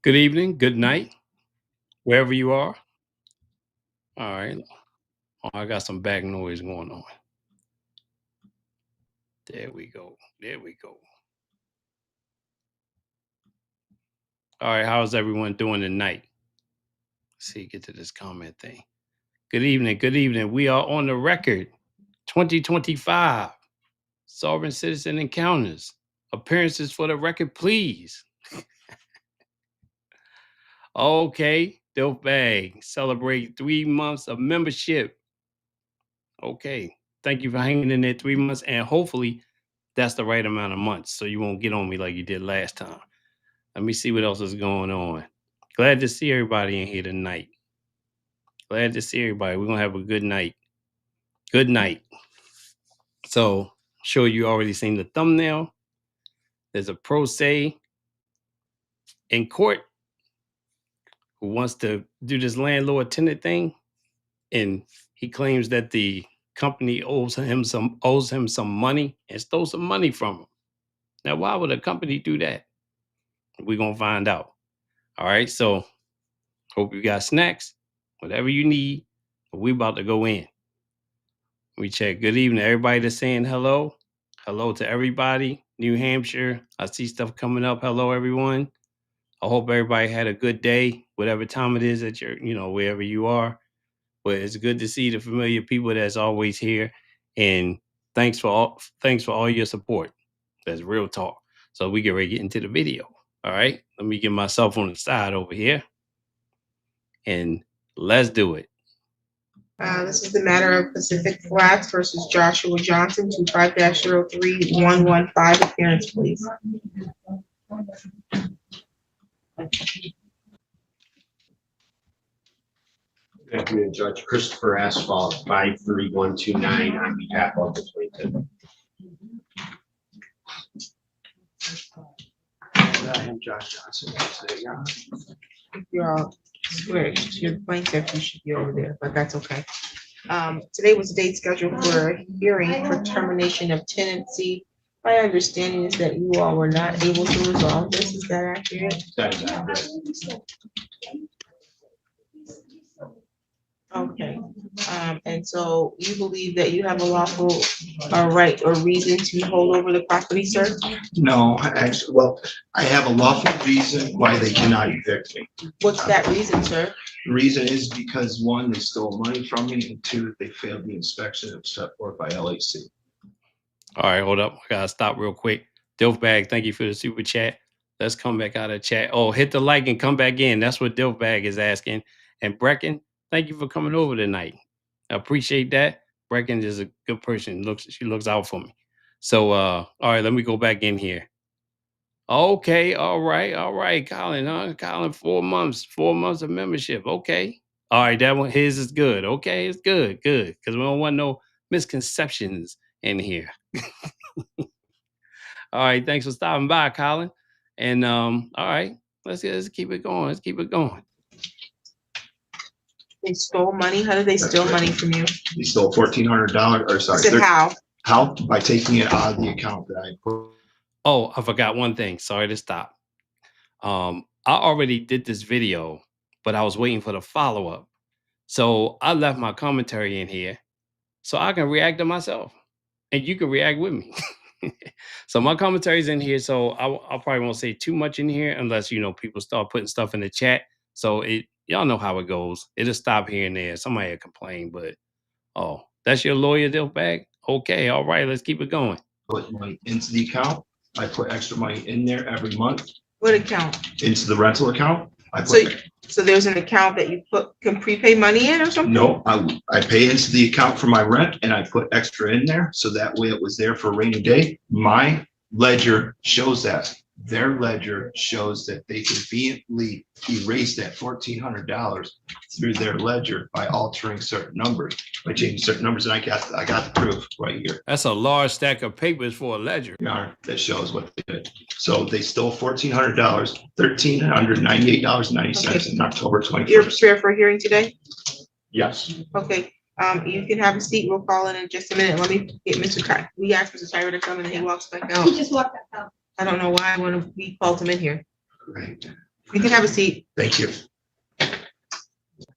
Good evening, good night, wherever you are. All right. Oh, I got some back noise going on. There we go. There we go. All right. How's everyone doing tonight? Let's see, get to this comment thing. Good evening. Good evening. We are on the record 2025 Sovereign Citizen Encounters. Appearances for the record, please. Okay. Dope bag. Celebrate 3 months of membership. Okay. Thank you for hanging in there 3 months, and hopefully that's the right amount of months so you won't get on me like you did last time. Let me see what else is going on. Glad to see everybody in here tonight. Glad to see everybody. We're going to have a good night. Good night. So, sure you already seen the thumbnail. There's a pro se in court who wants to do this landlord tenant thing, and he claims that the company owes him some money and stole some money from him. Now, why would a company do that? We're gonna find out. All right, so hope you got snacks, whatever you need. We about to go in. We check. Good evening, everybody that's saying hello. Hello to everybody. New Hampshire, I see stuff coming up. Hello, everyone. I hope everybody had a good day, whatever time it is that you're, wherever you are. But it's good to see the familiar people that's always here. And thanks for all your support. That's real talk. So we get ready to get into the video. All right. Let me get myself on the side over here. And let's do it. This is the matter of Pacific Flats versus Joshua Johnson, 25-03-115. Appearance, please. Good afternoon, Judge Christopher Asphalt, 53129 on behalf of the plaintiff. I am Josh Johnson. If you're all switched, your plaintiff, you should be over there, but that's okay. Today was the date scheduled for a hearing for termination of tenancy. My understanding is that you all were not able to resolve this. Is that accurate? That is accurate. Okay. And so you believe that you have a lawful right or reason to hold over the property, sir? No, actually, well, I have a lawful reason why they cannot evict me. What's that reason, sir? The reason is because 1, they stole money from me, and 2, they failed the inspection set forth by LAC. All right, hold up. I gotta stop real quick. Dilfbag, thank you for the super chat. Let's come back out of chat. Oh, hit the like and come back in. That's what Dilfbag is asking. And Brecken, thank you for coming over tonight. I appreciate that. Brecken is a good person. She looks out for me. So all right, let me go back in here. Okay, all right, Colin, huh? Colin, 4 months of membership. Okay. All right, that one, his is good. Okay, it's good. Because we don't want no misconceptions in here. All right, thanks for stopping by, Colin. And all right, let's keep it going. They stole money. How did they steal money from you? They stole $1,400, or sorry. I said how? How? By taking it out of the account that I put. Oh, I forgot one thing. Sorry to stop. I already did this video, but I was waiting for the follow-up. So I left my commentary in here so I can react to myself. And you can react with me. So my commentary's in here, so I probably won't say too much in here unless, people start putting stuff in the chat. So y'all know how it goes. It'll stop here and there. Somebody will complain, but oh, that's your lawyer, Dilfbag? Okay, all right, let's keep it going. Put money into the account. I put extra money in there every month. What account? Into the rental account. I put so there's an account that you can prepay money in or something? No, I pay into the account for my rent, and I put extra in there so that way it was there for a rainy day. My ledger shows that. Their ledger shows that they conveniently erased that $1,400 through their ledger by altering certain numbers, by changing certain numbers, and I got the proof right here. That's a large stack of papers for a ledger. That shows what they did. So they stole $1,400, $1,398.90 in October 21st. You're prepared for a hearing today? Yes. Okay. You can have a seat. We'll call in just a minute. Let me get Mr. Ty. We asked Mr. Tyra to come and he walks back out. He just walked out. I don't know why we called him in here. Right. You can have a seat. Thank you.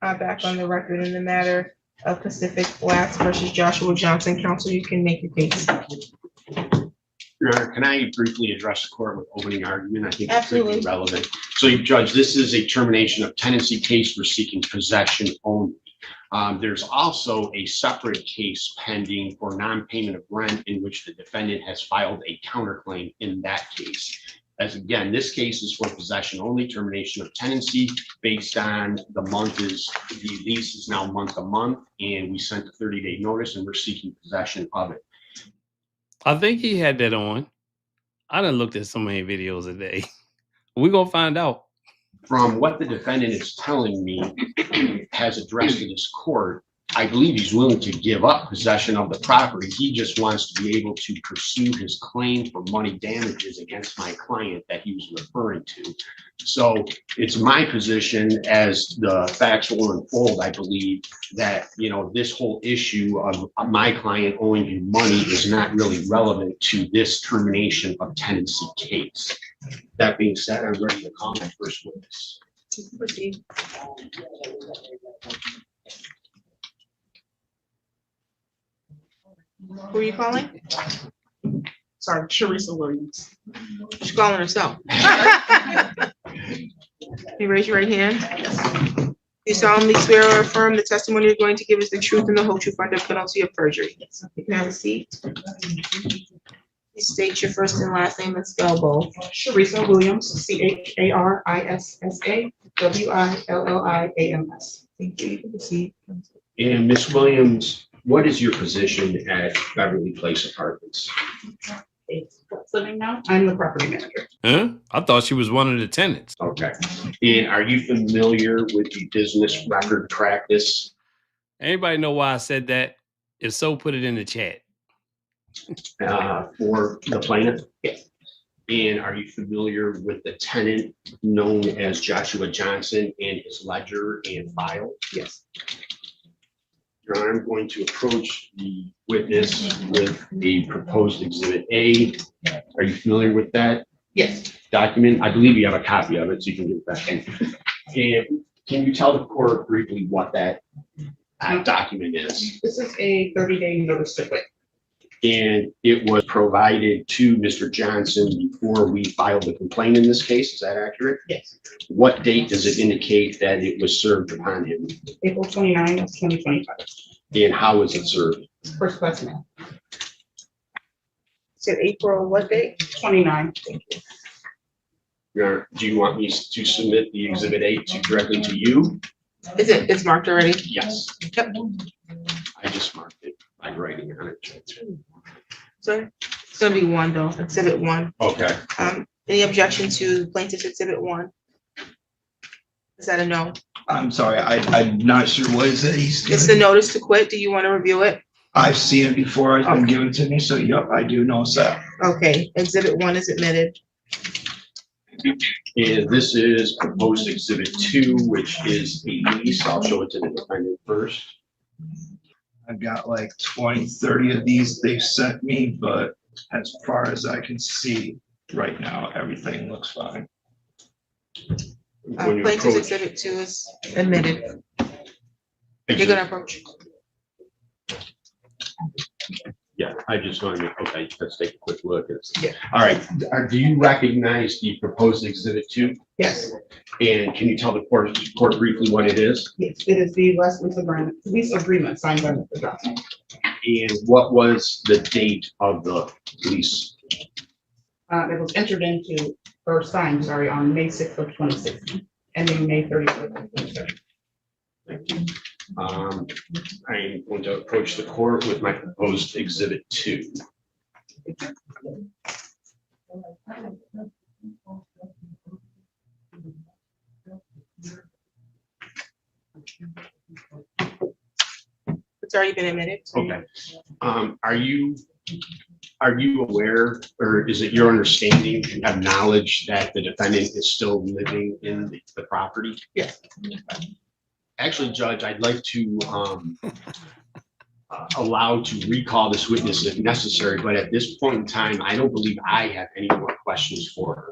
Back on the record in the matter of Pacific Flats versus Joshua Johnson. Counsel, you can make your case. Your Honor, can I briefly address the court with opening argument? I think it's Absolutely. pretty relevant. So, Judge, this is a termination of tenancy case for seeking possession only. There's also a separate case pending for non-payment of rent in which the defendant has filed a counterclaim in that case. As again, this case is for possession only, termination of tenancy based on the lease is now month to month, and we sent a 30-day notice and we're seeking possession of it. I think he had that on. I done looked at so many videos a day. We're gonna find out. From what the defendant is telling me, has addressed to this court, I believe he's willing to give up possession of the property. He just wants to be able to pursue his claim for money damages against my client that he was referring to. So it's my position, as the facts will unfold, I believe, that, you know, this whole issue of my client owing him money is not really relevant to this termination of tenancy case. That being said, I'm ready to call my first witness. Proceed. Who are you calling? Sorry, Teresa Williams. She's calling herself. You raise your right hand. You solemnly swear or affirm the testimony you're going to give is the truth and the whole truth under penalty of perjury. You can have a seat. Please state your first and last name and spell both. Teresa Williams, CHARISA WILLIAMS. Thank you. You can proceed. And Ms. Williams, what is your position at Beverly Place Apartments? Living now? I'm the property manager. Huh? I thought she was one of the tenants. Okay. And are you familiar with the business record practice? Anybody know why I said that? If so, put it in the chat. For the plaintiff? Yes. And are you familiar with the tenant known as Joshua Johnson and his ledger and file? Yes. Your Honor, I'm going to approach the witness with the proposed Exhibit A. Are you familiar with that Yes. document? I believe you have a copy of it, so you can give it back. And can you tell the court briefly what that document is? This is a 30-day notice to quit. And it was provided to Mr. Johnson before we filed the complaint in this case. Is that accurate? Yes. What date does it indicate that it was served upon him? April 29, 2025. And how was it served? First class mail. Said April, what date? 29. Your Honor, do you want me to submit the Exhibit A directly to you? It's marked already? Yes. Yep. I just marked it by writing on it. So it's gonna be one though, Exhibit 1. Okay. Any objection to plaintiff's Exhibit 1? Is that a no? I'm sorry, I'm not sure what is it he's It's the doing. notice to quit. Do you want to review it? I've seen it before, it's been given to me, so yep, I do know that. Okay, Exhibit 1 is admitted. And this is proposed Exhibit 2, which is a lease. I'll show it to the defendant first. I've got like 20, 30 of these they've sent me, but as far as I can see right now, everything looks fine. When you Plaintiff's approach- Exhibit 2 is admitted. You're gonna approach. Yeah, I just want to, okay, let's take a quick look. Yeah. All right, do you recognize the proposed Exhibit 2? Yes. And can you tell the court briefly what it is? Yes. It is the lease agreement signed by Mr. Johnson. And what was the date of the lease? It was entered into, or signed, sorry, on May 6th of 2016, ending May 31st of 2017. I'm going to approach the court with my proposed Exhibit 2. It's already been admitted. Okay. Are you aware, or is it your understanding, you have knowledge that the defendant is still living in the property? Yes. Actually, Judge, I'd like to allow to recall this witness if necessary, but at this point in time, I don't believe I have any more questions for her.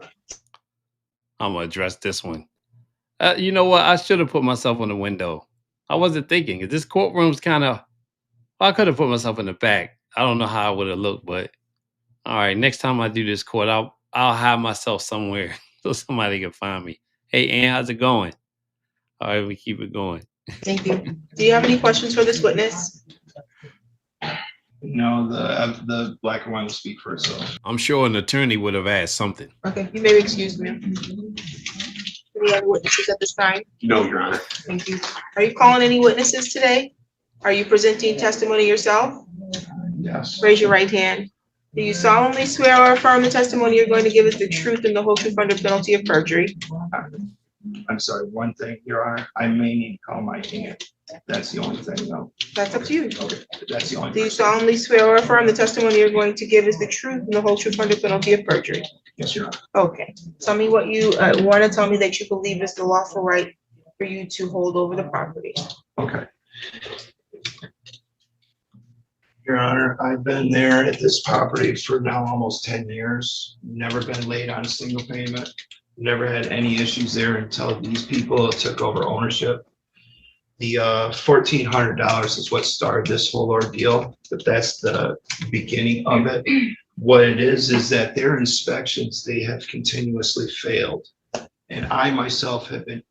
I'm gonna address this one. You know what? I should have put myself on the window. I wasn't thinking. This courtroom's kind of. I could have put myself in the back. I don't know how I would have looked, but all right. Next time I do this court, I'll hide myself somewhere so somebody can find me. Hey, Ann, how's it going? All right, we keep it going. Thank you. Do you have any questions for this witness? No, the black and white will speak for itself. I'm sure an attorney would have asked something. Okay, you may be excused, ma'am. Any other witnesses at this time? No, Your Honor. Thank you. Are you calling any witnesses today? Are you presenting testimony yourself? Yes. Raise your right hand. Do you solemnly swear or affirm the testimony you're going to give is the truth and the whole truth under penalty of perjury? I'm sorry, one thing, Your Honor, I may need to call my aunt. That's the only thing, though. That's up to you. Okay, that's the only. Do you solemnly swear or affirm the testimony you're going to give is the truth and the whole truth under penalty of perjury? Yes, Your Honor. Okay, tell me what you want to tell me that you believe is the lawful right for you to hold over the property. Okay. Your Honor, I've been there at this property for now almost 10 years, never been late on a single payment, never had any issues there until these people took over ownership. The $1,400 is what started this whole ordeal, but that's the beginning of it. What it is that their inspections, they have continuously failed. And I myself have been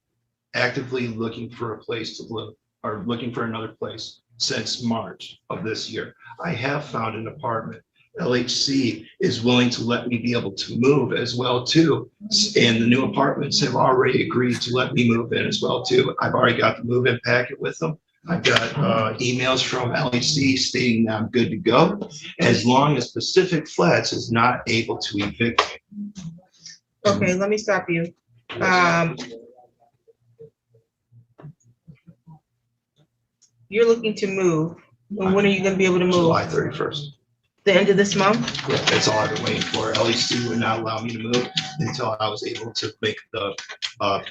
actively looking for a place to live, or looking for another place since March of this year. I have found an apartment. LHC is willing to let me be able to move as well too. And the new apartments have already agreed to let me move in as well too. I've already got the move-in packet with them. I've got emails from LHC stating that I'm good to go, as long as Pacific Flats is not able to evict me. Okay, let me stop you. You're looking to move. Well, when are you gonna be able to move? July 31st. The end of this month? Yeah, that's all I've been waiting for. LHC would not allow me to move until I was able to make the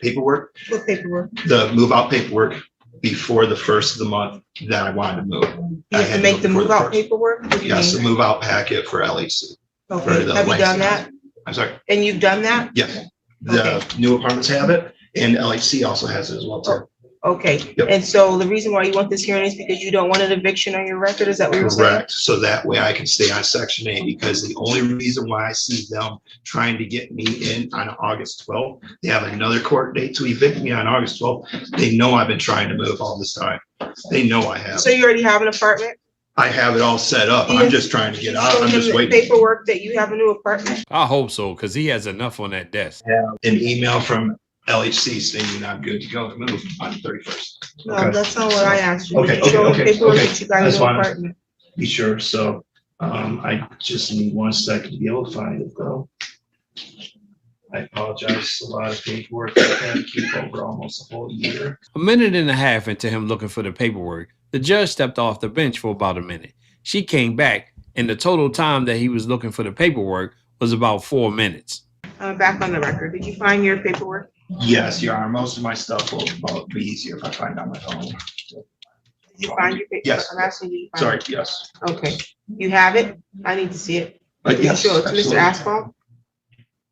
paperwork, What paperwork? the move out paperwork before the first of the month that I wanted to move. You I have had to make the before move out first. paperwork? What do you Yes, the mean? move out packet for LHC. for Okay, the have you done Lansing. that? I'm sorry. And you've done that? Yes, the new apartments have it, and LHC also has it as well too. Okay, Yep. and so the reason why you want this hearing is because you don't want an eviction on your record, is that what you're saying? Correct. So that way I can stay on Section 8, because the only reason why I see them trying to get me in on August 12th, they have another court date to evict me on August 12th. They know I've been trying to move all this time. They know I have. So you already have an apartment? I have it all set up. I'm just trying to get out. Show I'm him just the waiting. paperwork that you have a new apartment? I hope so, because he has enough on that desk. An email from LHC stating I'm good to go to move on the 31st. No, Okay. that's not what I asked you. Okay, Did you show him okay, paperwork okay. that you got a That's new fine. apartment? Be sure. So I just need 1 second to be able to find it though. I apologize. A lot of paperwork I had to keep over almost a whole year. A minute and a half into him looking for the paperwork, the judge stepped off the bench for about a minute. She came back, and the total time that he was looking for the paperwork was about 4 minutes. Back on the record, did you find your paperwork? Yes, Your Honor. Most of my stuff will be easier if I find it on my phone. Did you find your paperwork? Yes. I'm asking you. to Sorry. find Yes. it. Okay, you have it? I need to see it. Did you Yes. show it to Mr. absolutely. Asphalt?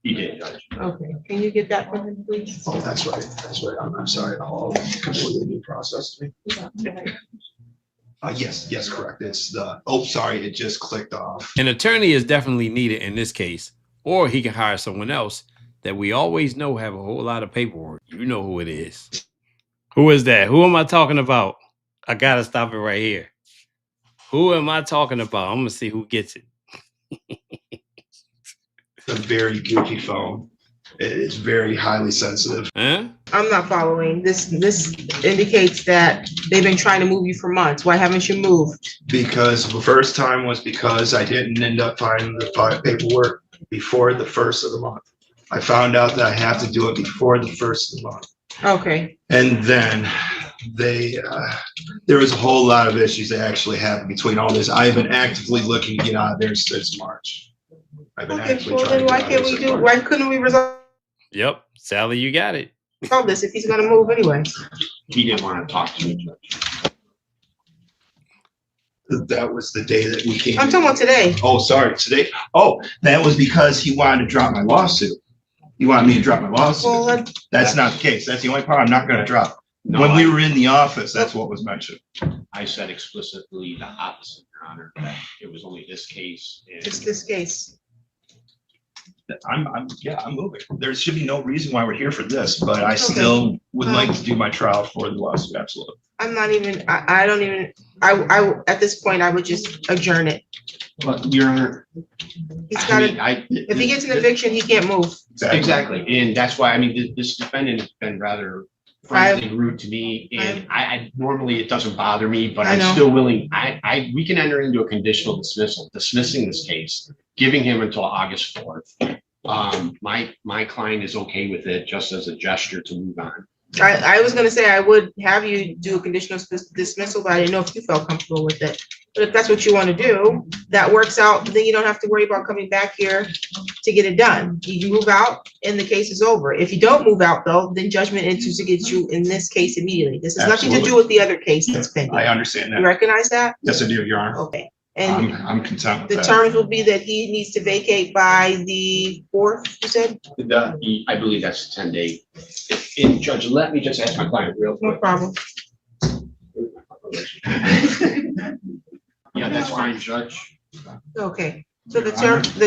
You did, Judge. Okay, can you get that from him, please? Oh, that's right. That's right. I'm sorry. A completely new process to me. Yes, correct. It's the, sorry, it just clicked off. An attorney is definitely needed in this case, or he can hire someone else that we always know have a whole lot of paperwork. You know who it is. Who is that? Who am I talking about? I gotta stop it right here. Who am I talking about? I'm gonna see who gets it. It's a very goofy phone. It's very highly sensitive. Huh? I'm not following. This indicates that they've been trying to move you for months. Why haven't you moved? Because the first time was because I didn't end up finding the paperwork before the first of the month. I found out that I have to do it before the first of the month. Okay, And then there was a whole lot of issues that actually happened between all this. I've been actively looking to get out of there since March. I've been okay, actively well trying then to why get out can't of we there since do, March. why couldn't we resolve Yep, Sally, you got it. this if he's gonna move anyway? He didn't want to talk to me, Judge. That was the day that we came. I'm talking about today. Oh, sorry, today. Oh, that was because he wanted to drop my lawsuit. You want me to drop my Well, lawsuit? That's not the case. That's the only part I'm not gonna drop. No, When we were in the office, that's what was mentioned. I said explicitly the opposite, Your Honor, that it was only this case. just this case. I'm moving. There should be no reason why we're here for this, but I still would like to do my trial for the lawsuit, absolutely. I'm not even, I don't even, I, at this point, I would just adjourn it. But Your Honor, He's I gotta, mean, I. if he gets an eviction, he can't move. Exactly, and that's why, I mean, this defendant has been rather friendly and rude to me, and I normally it doesn't bother me, but I I'm know. still willing, we can enter into a conditional dismissal, dismissing this case, giving him until August 4th. My client is okay with it, just as a gesture to move on. I was gonna say I would have you do a conditional dismissal, but I didn't know if you felt comfortable with it. But if that's what you want to do, that works out, then you don't have to worry about coming back here to get it done. You move out and the case is over. If you don't move out though, then judgment enters against you in this case immediately. This has nothing to do with the other case that's pending. I understand You that. recognize that? Yes, I do, Your Honor. Okay. And I'm content with the that. terms will be that he needs to vacate by the 4th, you said? I believe that's a 10-day. And Judge, let me just ask my client real No quick. problem. Yeah, that's fine, Judge. Okay. So the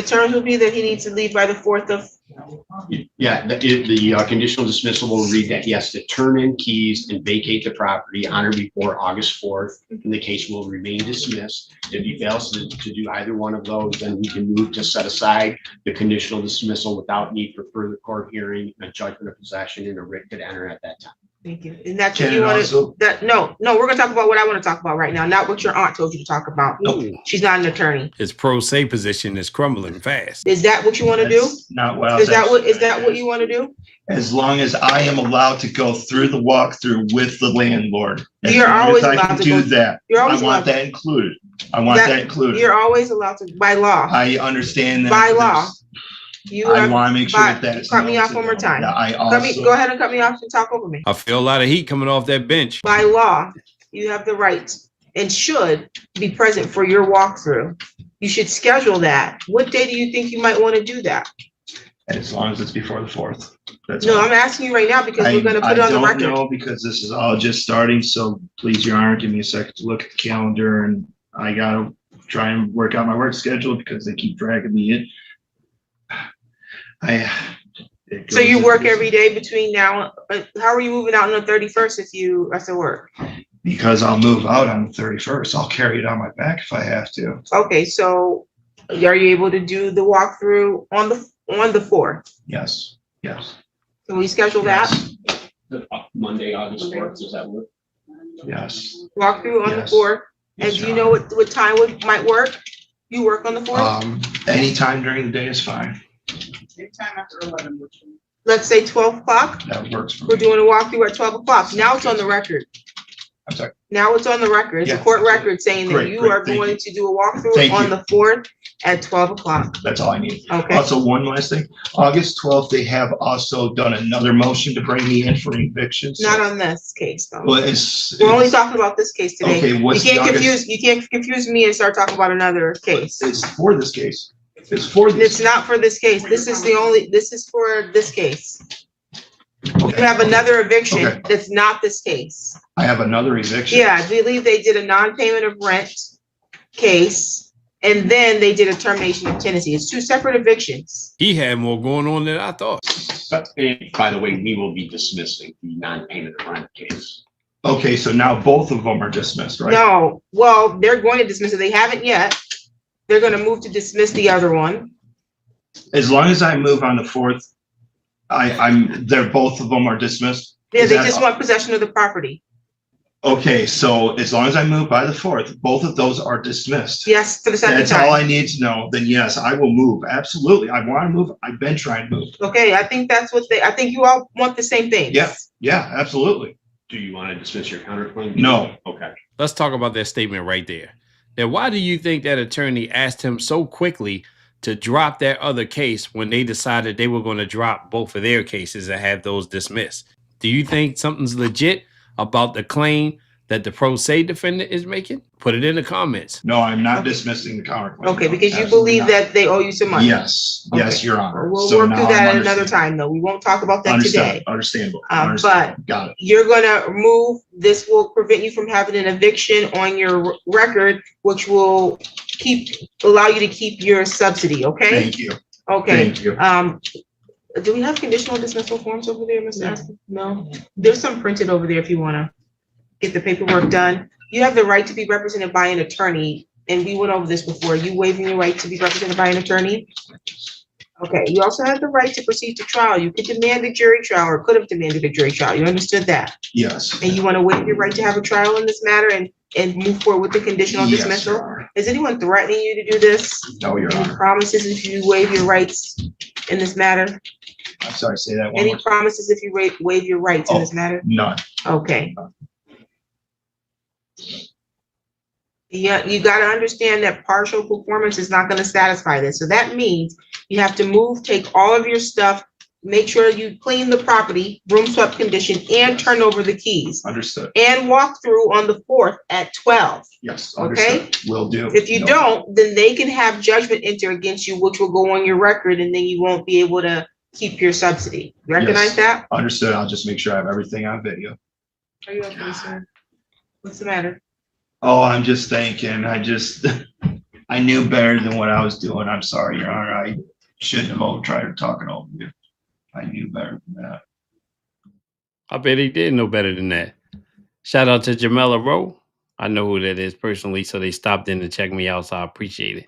terms will be that he needs to leave by the 4th of, Yeah, the conditional dismissal will read that he has to turn in keys and vacate the property on or before August 4th, and the case will remain dismissed. If he fails to do either one of those, then we can move to set aside the conditional dismissal without need for further court hearing, a judgment of possession, and a writ could enter at that time. thank you. And that's what Can you it want also- to, no, we're gonna talk about what I want to talk about right now, not what your aunt told you to talk about. No, She's not an attorney. his pro se position is crumbling fast. Is that what you want to do? That's Not what I was. Is that what actually- you want to do? As long as I am allowed to go through the walkthrough with the landlord. As You're long as always I allowed can to do go- that. You're I always allowed, want that included. I want That- that included. you're always allowed to, by law. I understand that. By but law. there's- You I have, want to make sure by- that that's. cut me off noted one more down. time. Yeah, I go also, ahead and cut me off and talk over me. I feel a lot of heat coming off that bench. By law, you have the right and should be present for your walkthrough. You should schedule that. What day do you think you might want to do that? as long as it's before the 4th. That's No, all. I'm asking you right now because we're gonna put it on the I record. don't know because this is all just starting, so please, Your Honor, give me a second to look at the calendar and I gotta try and work out my work schedule because they keep dragging me in. So you work every day between now, how are you moving out on the 31st if you have to work? Because I'll move out on the 31st. I'll carry it on my back if I have to. Okay, so are you able to do the walkthrough on the 4th? Yes, yes, Can we schedule that? yes, Monday, August 4th, does that work? yes. Walkthrough on the Yes. 4th? And Yes, do you Your know what time might work? You work on the 4th? Anytime during the day is fine. Anytime after 11, which Let's say 12 o'clock? That works for We're me. doing a walkthrough at 12 o'clock. Now it's on the record. I'm sorry. Now it's on the record. It's a Yeah. court record saying that Great, you great. are Thank going you. to do a walkthrough Thank on you. the 4th at 12 o'clock. That's all I need. Okay? Also, one last thing. August 12th, they have also done another motion to bring me in for eviction. so- Not on this case, though. Well, it's. We're only talking about this case today. Okay, what's You the can't August? confuse me and start talking about another case. It's for this case. It's for It's this. not for this case. This is for this case. You Okay. have another eviction Okay. that's not this case. I have another eviction. Yeah, I believe they did a non-payment of rent case, and then they did a termination of tenancy. It's two separate evictions. He had more going on than I thought. But, by the way, we will be dismissing the non-payment of rent case. Okay, so now both of them are dismissed, right? No, well, they're going to dismiss it. They haven't yet. They're gonna move to dismiss the other one. As long as I move on the 4th, they're both of them are dismissed. Yeah, Is they that- just want possession of the property. Okay, so as long as I move by the 4th, both of those are dismissed. Yes, for the second That's all time. I need to know. Then yes, I will move. Absolutely. I want to move. I've been trying to move. Okay, I think I think you all want the same thing. Yeah. Yeah, absolutely. Do you want to dismiss your counterclaim? No. Okay. Let's talk about that statement right there. Now, why do you think that attorney asked him so quickly to drop that other case when they decided they were going to drop both of their cases and have those dismissed? Do you think something's legit about the claim that the pro se defendant is making? Put it in the comments. No, I'm not Okay. dismissing the counterclaim. Okay, No, because you absolutely believe not. that they owe you some money. Yes, yes, Okay. Your Honor. We'll So work now through that I'm at another understanding. time, though. We won't talk about that Understand, today. understandable, But understandable. Got it. you're gonna remove, this will prevent you from having an eviction on your record, which will allow you to keep your subsidy, okay? Thank you, Okay, thank you. do we have conditional dismissal forms over there, Mr. Askin? No? There's some printed over there if you wanna get the paperwork done. You have the right to be represented by an attorney, and we went over this before. You waiving your right to be represented by an attorney? Okay, you also have the right to proceed to trial. You could demand a jury trial or could have demanded a jury trial. You understood that? Yes. And you wanna waive your right to have a trial in this matter and move forward with the conditional Yes, dismissal? Your Honor. Is anyone threatening you to do this? No, Your Any Honor. promises if you waive your rights in this matter? I'm sorry, say that one Any more. promises if you waive your rights in this matter? None. Okay. Yeah, you gotta understand that partial performance is not gonna satisfy this. So that means you have to move, take all of your stuff, make sure you clean the property, room swept condition, and turn over the keys. Understood. And walk through on the 4th at 12. Yes, Okay. understood. Will do. If you No. don't, then they can have judgment enter against you, which will go on your record, and then you won't be able to keep your subsidy. You recognize Yes. that? Understood. I'll just make sure I have everything on video. Are you okay, sir? What's the matter? Oh, I'm just thinking, I knew better than what I was doing. I'm sorry, Your Honor. I shouldn't have tried talking over you. I knew better than that. I bet he did know better than that. Shout out to Jamela Rowe. I know who that is personally, so they stopped in to check me out, so I appreciate it.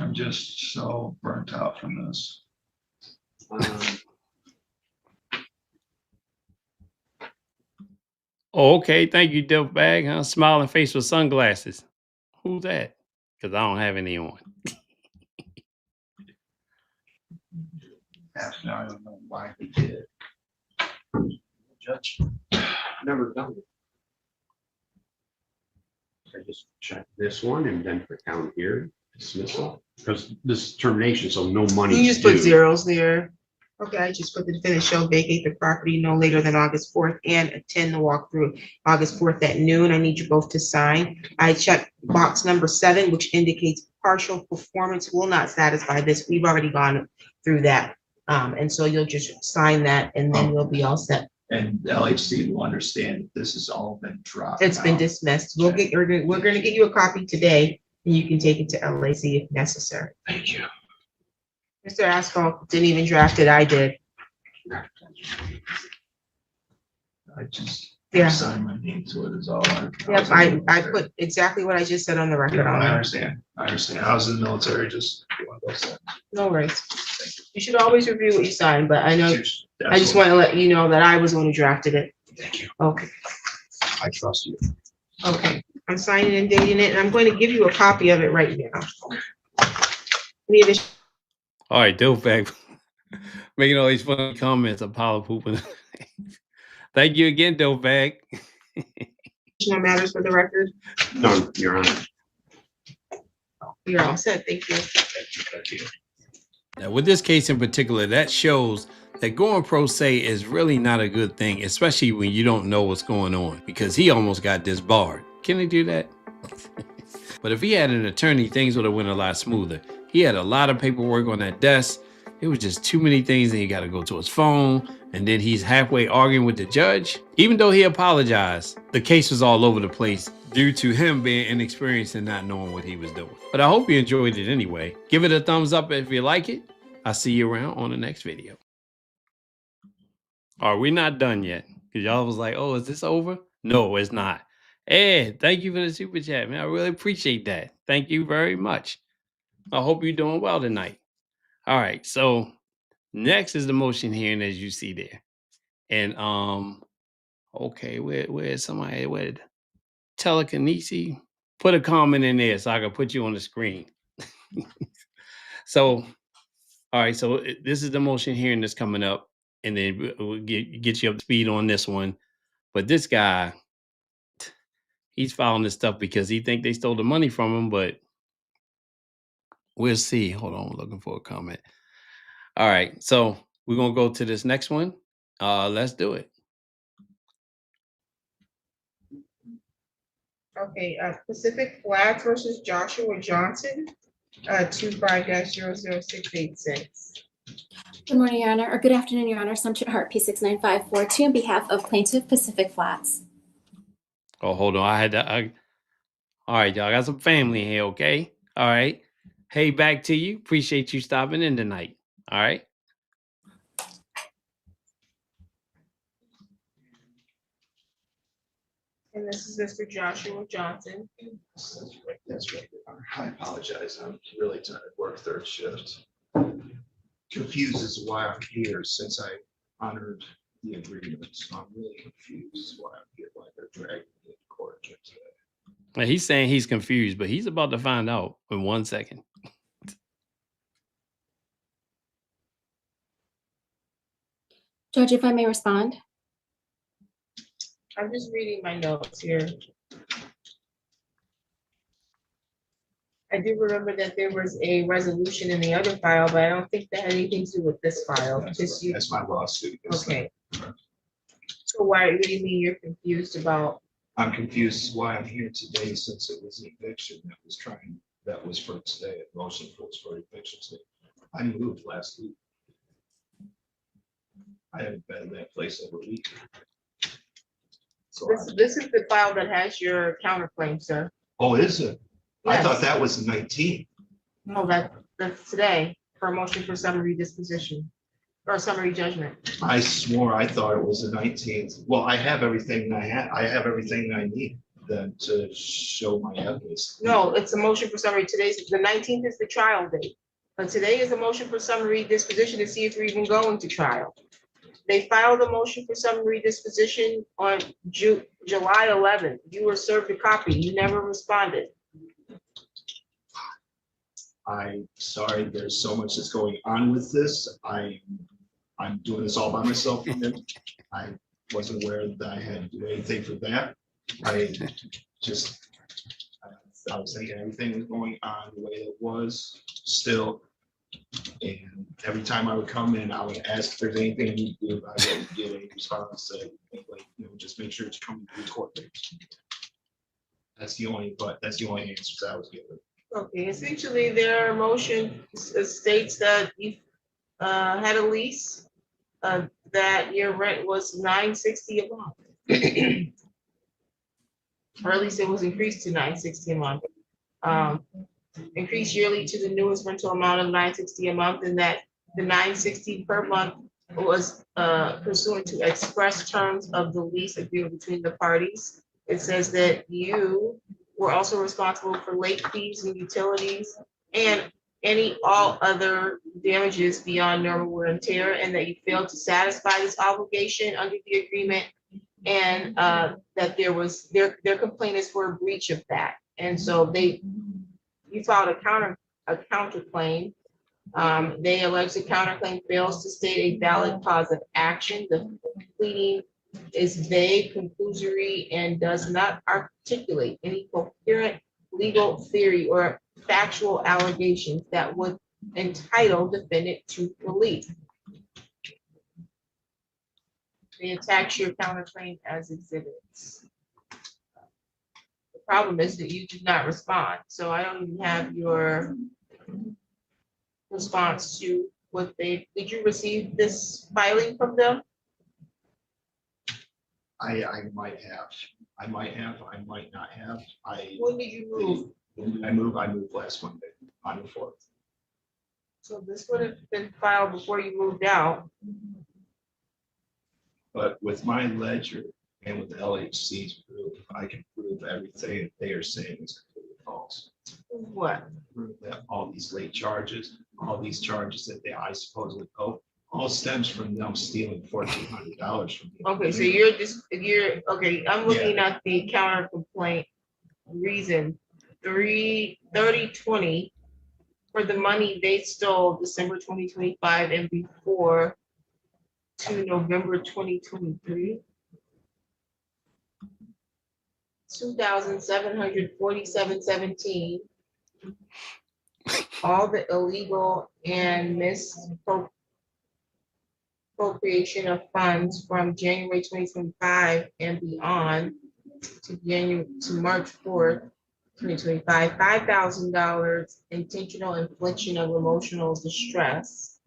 I'm just so burnt out from this. Oh, okay. Thank you, Dope Bag. Huh? Smiling face with sunglasses. Who's that? Because I don't have any on. Actually, I don't know why he did. Judge, never done it. I just check this one and then put down here dismissal, because this termination, so no money. You just put zeros there. Okay, I just put the defendant shall vacate the property no later than August 4th and attend the walkthrough August 4th at noon. I need you both to sign. I checked box number 7, which indicates partial performance will not satisfy this. We've already gone through that. And so you'll just sign that and then we'll be all set. And LHC will understand that this has all been dropped. It's been now. dismissed. We're gonna get you a copy today and you can take it to LAC if necessary. Thank you. Mr. Asphalt didn't even draft it. I did. I just Yeah. signed my name to it is all. Yep, I put exactly what I just said on the record on I there. understand. I understand. I was in the military, just one of those things. No worries. You should always review what you sign, but I know, Cheers. I just want to let you know that I was the one who drafted it. Thank you. Okay, I trust you. okay. I'm signing and dating it, and I'm going to give you a copy of it right now. Any additional All right, Dope Bag. Making all these funny comments. I'm power pooping. Thank you again, Dope Bag. matters for the record? None, Your Honor. You're all set. Thank you. Thank you. Now, with this case in particular, that shows that going pro se is really not a good thing, especially when you don't know what's going on, because he almost got disbarred. Can he do that? But if he had an attorney, things would have went a lot smoother. He had a lot of paperwork on that desk. It was just too many things, and he got to go to his phone, and then he's halfway arguing with the judge. Even though he apologized, the case was all over the place due to him being inexperienced and not knowing what he was doing. But I hope you enjoyed it anyway. Give it a thumbs up if you like it. I'll see you around on the next video. All right, we're not done yet, because y'all was like, oh, is this over? No, it's not. Ed, thank you for the super chat, man. I really appreciate that. Thank you very much. I hope you're doing well tonight. All right, so next is the motion hearing, as you see there. And okay, where's somebody with telekinesis? Put a comment in there so I can put you on the screen. So, all right, so this is the motion hearing that's coming up, and then we'll get you up to speed on this one. But this guy, he's filing this stuff because he think they stole the money from him, but we'll see. Hold on, I'm looking for a comment. All right, so we're gonna go to this next one. Let's do it. Okay, Pacific Flats versus Joshua Johnson, 25-00686. Good morning, Your Honor, or good afternoon, Your Honor. Sumption Hart, P69542, on behalf of Plaintiff Pacific Flats. Oh, hold on. All right, y'all. I got some family here, okay? All right. Hey, back to you. Appreciate you stopping in tonight. All right. And this is Mr. Joshua Johnson. That's right. I apologize. I'm really tired. Work third shift. Confused as to why I'm here since I honored the agreement. So I'm really confused why I'm here, why they're dragging me to court today. Now, he's saying he's confused, but he's about to find out in 1 second. Judge, if I may respond. I'm just reading my notes here. I do remember that there was a resolution in the other file, but I don't think that had anything to do with this file. Just you. That's my lawsuit. Okay. So why, what do you mean you're confused about? I'm confused why I'm here today since it was an eviction that was for today, a motion was for eviction today. I moved last week. I haven't been in that place over a week. So This is the file that has your counterclaim, sir. oh, is it? I Yes. thought that was 19. No, that's today for a motion for summary disposition or summary judgment. I swore I thought it was the 19th. Well, I have everything I have everything I need then to show my evidence. No, it's a motion for summary. The 19th is the trial date. But today is a motion for summary disposition to see if you're even going to trial. They filed a motion for summary disposition on July 11th. You were served a copy. You never responded. I'm sorry, there's so much that's going on with this. I'm doing this all by myself. I wasn't aware that I had to do anything for that. I was thinking everything was going on the way it was still. And every time I would come in, I would ask if there's anything I need to do. I wouldn't get any response. Say, like, just make sure it's coming to the court date. That's the only answers I was given. Okay, essentially their motion states that you had a lease, that your rent was $960 a month. Or at least it was increased to $960 a month. Increased yearly to the newest rental amount of $960 a month, and that the $960 per month was pursuant to express terms of the lease agreement between the parties. It says that you were also responsible for late fees and utilities and all other damages beyond normal wear and tear, and that you failed to satisfy this obligation under the agreement, and that their complaint is for a breach of that. And so you filed a counterclaim. They allege the counterclaim fails to state a valid cause of action. The pleading is vague, conclusory, and does not articulate any coherent legal theory or factual allegations that would entitle defendant to relief. They attach your counterclaim as exhibits. The problem is that you did not respond, so I don't even have your response to did you receive this filing from them? I might have, I might not have. When did you move? When did I move? I moved last Monday on the 4th. So this would have been filed before you moved out. But with my ledger and with the LHC's proof, I can prove everything that they are saying is completely false. What? Prove that all these late charges, all these charges that I supposedly owe, all stems from them stealing $1,400 from me. Okay, so okay, I'm looking at the counter complaint reason, 3020 for the money they stole December 2025 and before to November 2023. $2,747.17. All the illegal and misappropriation of funds from January 2025 and beyond to March 4th, 2025, $5,000 intentional infliction of emotional distress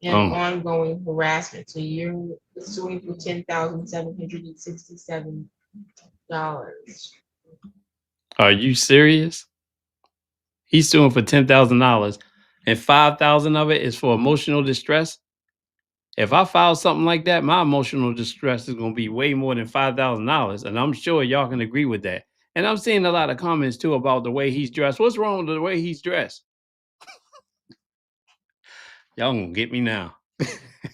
and Oh. ongoing harassment. So you're suing for $10,767. Are you serious? He's suing for $10,000 and 5,000 of it is for emotional distress. If I file something like that, my emotional distress is going to be way more than $5,000. And I'm sure y'all can agree with that. And I'm seeing a lot of comments too about the way he's dressed. What's wrong with the way he's dressed? Y'all gonna get me now.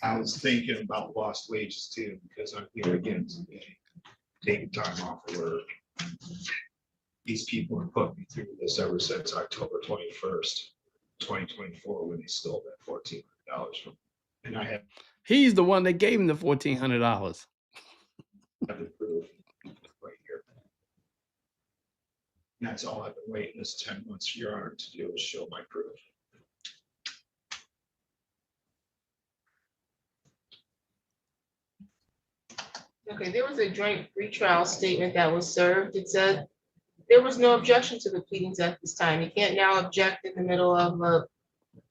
I was thinking about lost wages too, because I'm here again today, taking time off of work. These people have put me through this ever since October 21st, 2024, when they stole that $1,400 from me. And I have He's the one that gave him the $1,400. the proof right here. And that's all I've been waiting this 10 months, Your Honor, to do is show my proof. Okay, there was a joint pretrial statement that was served. It said there was no objection to the pleadings at this time. You can't now object in the middle of a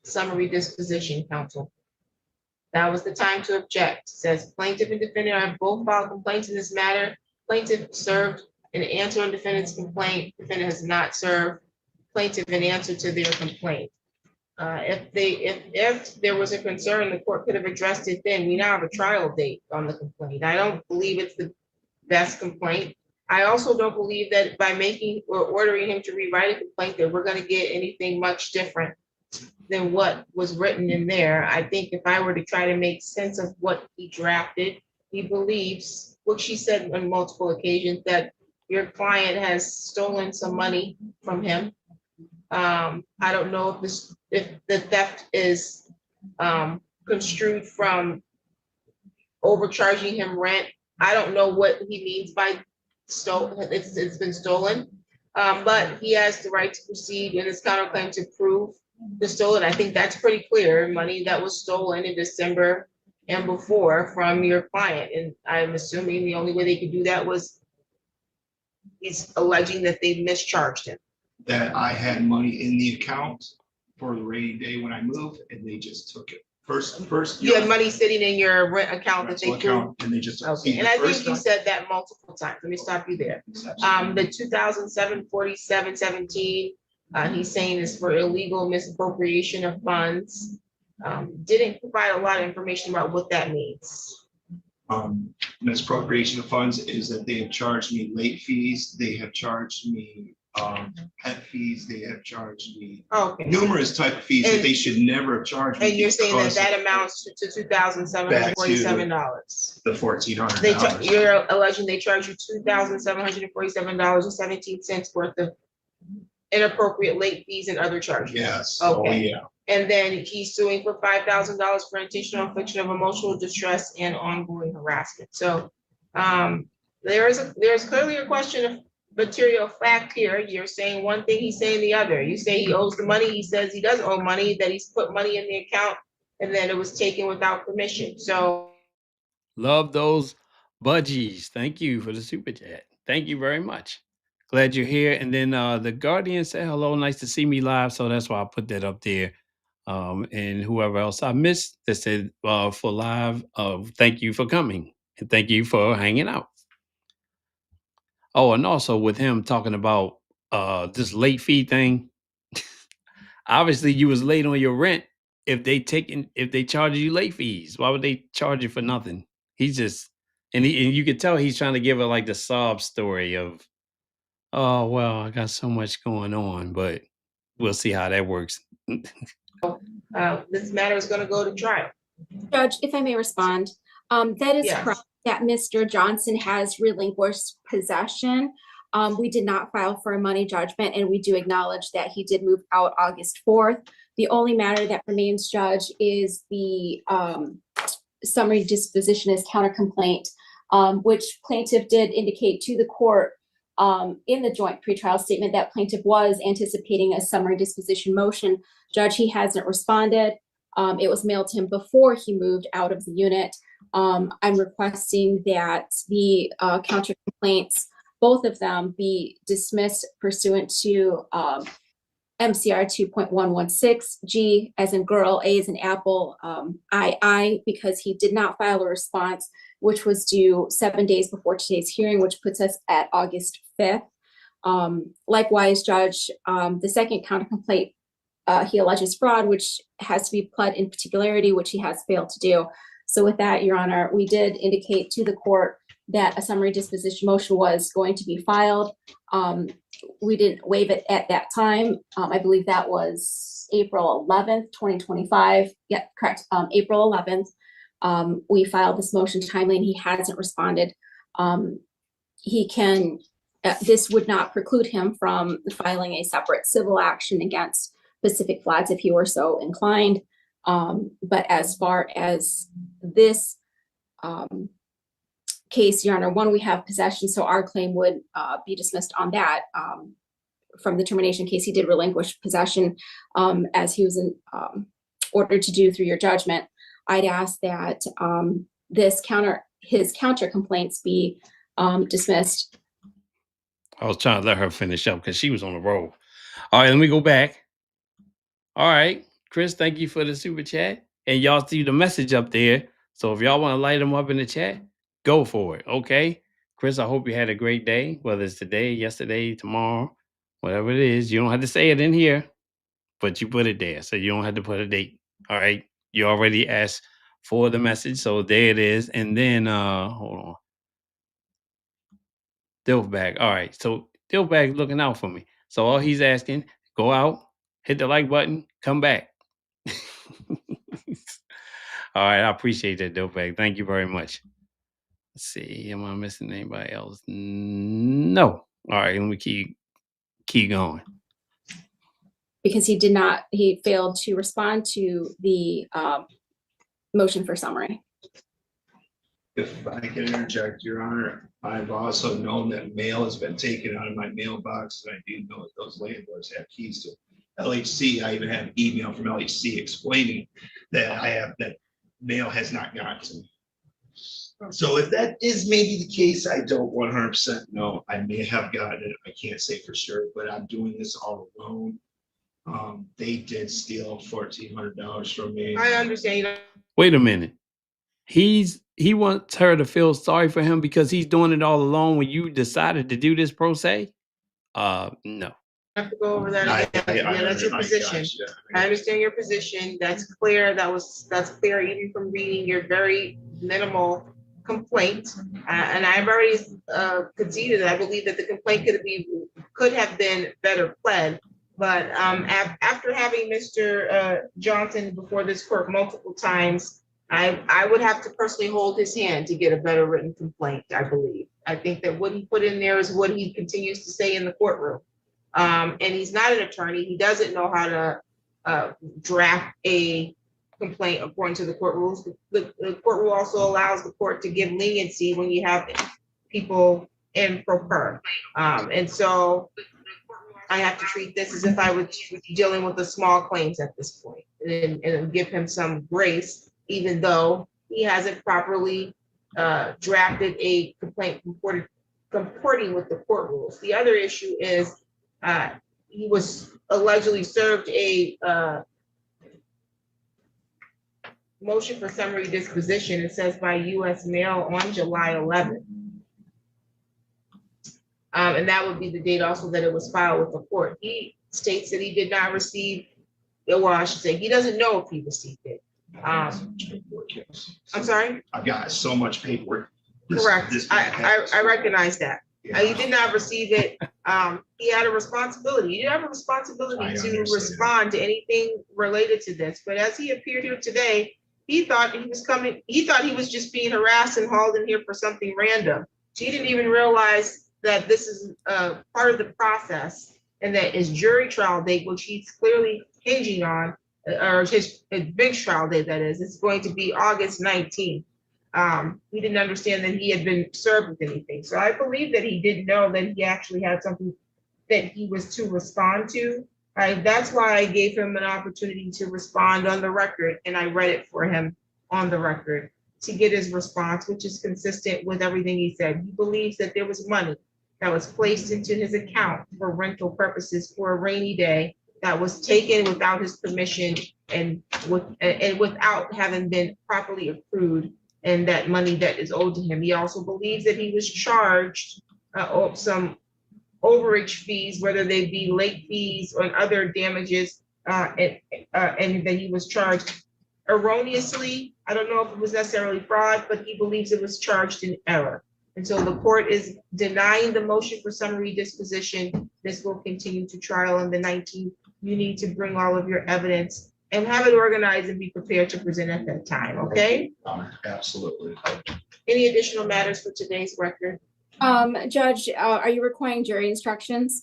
summary disposition, counsel. That was the time to object. It says plaintiff and defendant have both filed complaints in this matter. Plaintiff served an answer on defendant's complaint. Defendant has not served plaintiff an answer to their complaint. If there was a concern, the court could have addressed it then. We now have a trial date on the complaint. I don't believe it's the best complaint. I also don't believe that by making or ordering him to rewrite a complaint that we're gonna get anything much different than what was written in there. I think if I were to try to make sense of what he drafted, he believes, what she said on multiple occasions, that your client has stolen some money from him. I don't know if the theft is construed from overcharging him rent. I don't know what he means by it's been stolen. But he has the right to proceed in his counterclaim to prove the stolen. I think that's pretty clear. Money that was stolen in December and before from your client. And I'm assuming the only way they could do that was he's alleging that they mischarged him. That I had money in the account for the rainy day when I moved, and they just took it. First. You had money sitting in your rent account that they rental could. account, and they just. Okay, and I think you said that multiple times. Let me stop you there. The 2007 4717, he's saying is for illegal misappropriation of funds. Didn't provide a lot of information about what that means. Misappropriation of funds is that they have charged me late fees. They have charged me pet fees. They have charged me Okay. numerous type of fees that they should never have charged me. And you're saying that that amounts to $2,747. The $1,400. You're alleging they charge you $2,747.17 worth of inappropriate late fees and other charges. Yes. Okay. Oh, yeah. And then he's suing for $5,000 for intentional infliction of emotional distress and ongoing harassment. So there's clearly a question of material fact here. You're saying one thing, he's saying the other. You say he owes the money, he says he doesn't owe money, that he's put money in the account and then it was taken without permission. So Love those budgies. Thank you for the super chat. Thank you very much. Glad you're here. And then the Guardian said hello, nice to see me live. So that's why I put that up there. And whoever else I missed that said for live, thank you for coming and thank you for hanging out. Oh, and also with him talking about this late fee thing. Obviously, you was late on your rent. If they charge you late fees, why would they charge you for nothing? He's just and you could tell he's trying to give her like the sob story of, oh well, I got so much going on, but we'll see how that works. this matter is going to go to trial. Judge, if I may respond, that is Yes. correct, that Mr. Johnson has relinquished possession. We did not file for a money judgment, and we do acknowledge that he did move out August 4th. The only matter that remains, Judge, is the summary disposition as counter complaint, which plaintiff did indicate to the court in the joint pretrial statement that plaintiff was anticipating a summary disposition motion. Judge, he hasn't responded. It was mailed to him before he moved out of the unit. I'm requesting that the counter complaints both of them be dismissed pursuant to MCR 2.116, G as in girl, A as in apple, I, because he did not file a response, which was due 7 days before today's hearing, which puts us at August 5th. Likewise, Judge, the second counter complaint, he alleges fraud, which has to be pled in particularity, which he has failed to do. So with that, Your Honor, we did indicate to the court that a summary disposition motion was going to be filed. We didn't waive it at that time. I believe that was April 11th, 2025. Yeah, correct. April 11th. We filed this motion timely and he hasn't responded. He can, this would not preclude him from filing a separate civil action against Pacific Flats if he were so inclined. But as far as this case, Your Honor, one, we have possession, so our claim would be dismissed on that. From the termination case, he did relinquish possession as he was ordered to do through your judgment. I'd ask that his counter complaints be dismissed. I was trying to let her finish up because she was on the roll. All right, let me go back. All right, Chris, thank you for the super chat. And y'all see the message up there. So if y'all want to light them up in the chat, go for it, okay? Chris, I hope you had a great day, whether it's today, yesterday, tomorrow, whatever it is. You don't have to say it in here, but you put it there, so you don't have to put a date, all right? You already asked for the message, so there it is. And then, hold on. Dilfbag, all right, so Dilfbag's looking out for me. So all he's asking, go out, hit the like button, come back. All right, I appreciate that, Dilfbag. Thank you very much. Let's see, am I missing anybody else? No. All right, let me keep going. Because he failed to respond to the motion for summary. If I can interject, Your Honor, I've also known that mail has been taken out of my mailbox, and I do know that those landlords have keys to LHC. I even have email from LHC explaining that mail has not gotten to me. So if that is maybe the case, I don't 100% know. I may have gotten it. I can't say for sure, but I'm doing this all alone. They did steal $1,400 from me. I understand. Wait a minute. He wants her to feel sorry for him because he's doing it all alone when you decided to do this pro se? No. I have to go over that again. Yeah, that's your position. I understand your position. That's clear. That's clear even from reading your very minimal complaint. And I've already conceded that I believe that the complaint could have been better pled. But after having Mr. Johnson before this court multiple times, I would have to personally hold his hand to get a better written complaint, I believe. I think that what he put in there is what he continues to say in the courtroom. And he's not an attorney. He doesn't know how to draft a complaint according to the court rules. The court rule also allows the court to give leniency when you have people in pro per. And so I have to treat this as if I was dealing with the small claims at this point and give him some grace, even though he hasn't properly drafted a complaint comporting with the court rules. The other issue is he was allegedly served a motion for summary disposition. It says by U.S. mail on July 11th. And that would be the date also that it was filed with the court. He states that he did not receive, well, I should say, he doesn't know if he received it. I'm sorry? I've got so much paperwork. Correct. I recognize that. Yeah. He did not receive it. He had a responsibility. He did have a responsibility to respond to anything related to this. But as he appeared here today, he thought he was coming. He thought he was just being harassed and hauled in here for something random. He didn't even realize that this is part of the process and that his jury trial date, which he's clearly hinging on, or his big trial date, that is, it's going to be August 19th. He didn't understand that he had been served with anything. So I believe that he didn't know that he actually had something that he was to respond to. That's why I gave him an opportunity to respond on the record, and I read it for him on the record to get his response, which is consistent with everything he said. He believes that there was money that was placed into his account for rental purposes for a rainy day that was taken without his permission and without having been properly accrued, and that money that is owed to him. He also believes that he was charged some overage fees, whether they be late fees or other damages, and that he was charged erroneously. I don't know if it was necessarily fraud, but he believes it was charged in error. And so the court is denying the motion for summary disposition. This will continue to trial on the 19th. You need to bring all of your evidence and have it organized and be prepared to present at that time, okay? Absolutely. Any additional matters for today's record? Judge, are you requiring jury instructions?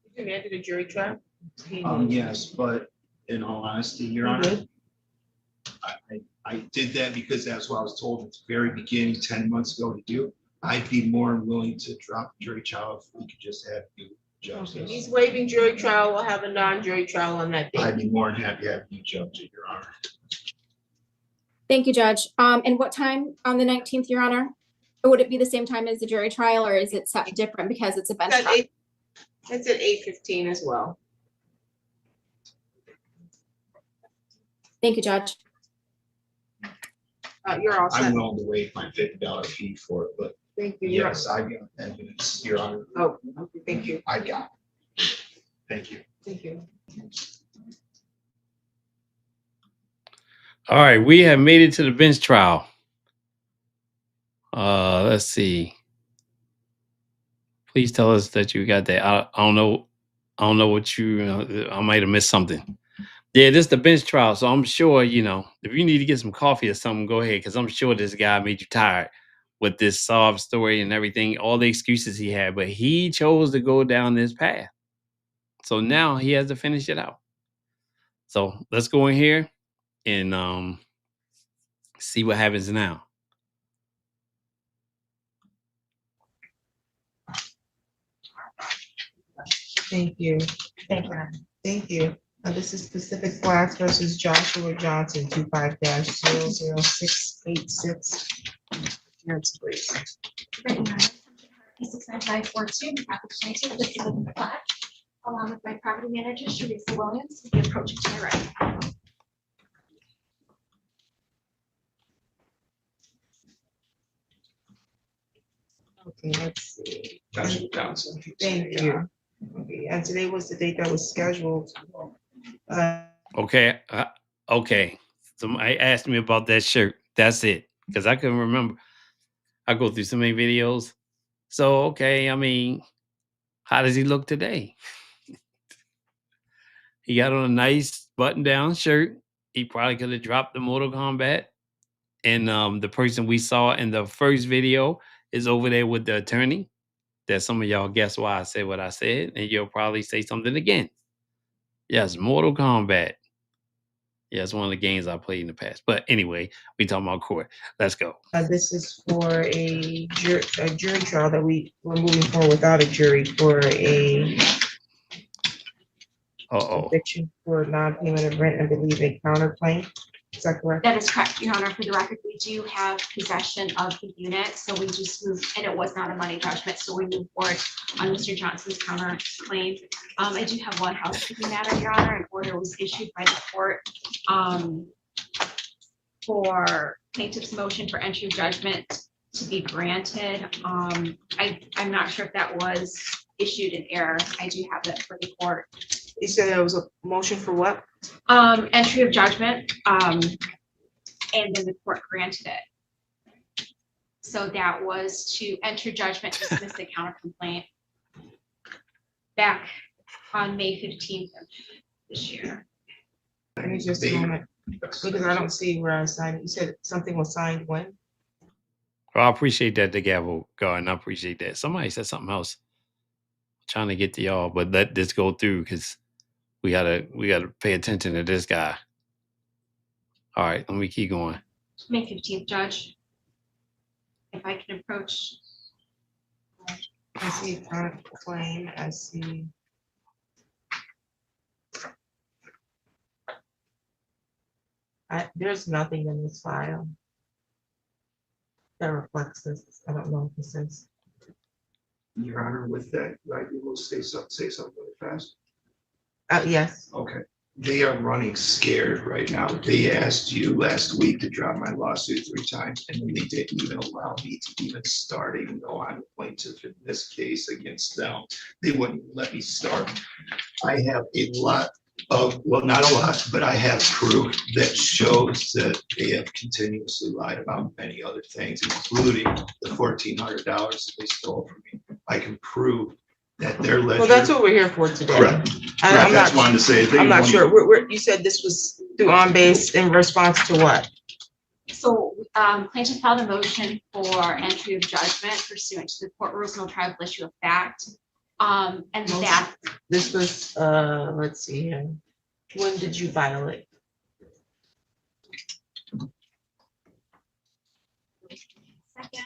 You demanded a jury trial? Yes, but in all honesty, Your Honor, I did that because that's what I was told at the very beginning, 10 months ago to do. I'd be more than willing to drop the jury trial if we could just have you judge Okay, this. he's waiving jury trial. We'll have a non-jury trial on that I'd day. be more than happy to have you judge it, Your Honor. Thank you, Judge. And what time on the 19th, Your Honor? Or would it be the same time as the jury trial, or is it set different because it's a bench It's at trial? It's at 8:15 as well. Thank you, Judge. You're all set. I'm willing to waive my $50 fee for it, but Thank you. You're- yes, I got evidence, Your Honor. Oh, okay, thank you. I got it. Thank you. Thank you. All right, we have made it to the bench trial. Let's see. Please tell us that you got that. I don't know. I don't know what you. I might have missed something. Yeah, this is the bench trial, so I'm sure if you need to get some coffee or something, go ahead, because I'm sure this guy made you tired with this sob story and everything, all the excuses he had, but he chose to go down this path. So now he has to finish it out. So let's go in here and see what happens now. Thank you. Thank you. Thank you. This is Pacific Flats versus Joshua Johnson, 25-00686. Yes, please. Written on 69542, the property plaintiff listed in the plat, along with my property manager, Teresa Williams, will be approaching to my right. Okay, let's see. Joshua Johnson. Thank you. Okay, and today was the date that was scheduled. Okay. Okay. Somebody asked me about that shirt. That's it. Because I couldn't remember. I go through so many videos. So, okay. I mean, how does he look today? He got on a nice button-down shirt. He probably could have dropped the Mortal Kombat. And the person we saw in the first video is over there with the attorney. That some of y'all guess why I said what I said. And you'll probably say something again. Yes, Mortal Kombat. Yeah, it's one of the games I played in the past. But anyway, we talking about court. Let's go. This is for a jury trial that we're moving forward without a jury for a Uh-oh. eviction for non-payment of rent and believe a counterclaim. Is that correct? That is correct, Your Honor. For the record, we do have possession of the unit, so we just moved, and it was not a money judgment, so we moved forward on Mr. Johnson's counterclaim. I do have one housekeeping matter, Your Honor. An order was issued by the court for plaintiff's motion for entry of judgment to be granted. I'm not sure if that was issued in error. I do have that for the court. You said there was a motion for what? Entry of judgment, and then the court granted it. So that was to enter judgment, dismiss the counter complaint back on May 15th of this year. Give me just a moment, because I don't see where I signed it. You said something was signed when? Well, I appreciate that, the gavel, Garden. I appreciate that. Somebody said something else. I'm trying to get to y'all, but let this go through because we gotta pay attention to this guy. All right, let me keep going. May 15th, Judge. If I can approach. I see a counterclaim. I see. There's nothing in this file that reflects this. I don't know if this is. Your Honor, with that, right, you will say something really fast? Yes. Okay. They are running scared right now. They asked you last week to drop my lawsuit 3 times, and then they didn't even allow me to even start, even though I'm a plaintiff in this case against them. They wouldn't let me start. I have a lot of, well, not a lot, but I have proof that shows that they have continuously lied about many other things, including the $1,400 that they stole from me. I can prove that their ledger. Well, that's what we're here for today. Correct. I'm Correct. That's not, wanted to say. They I'm not wanted- sure. You said this was through on base in response to what? So plaintiff filed a motion for entry of judgment pursuant to the court rules, no tribal issue of fact. And that, This was, let's see here. When did you file it? second,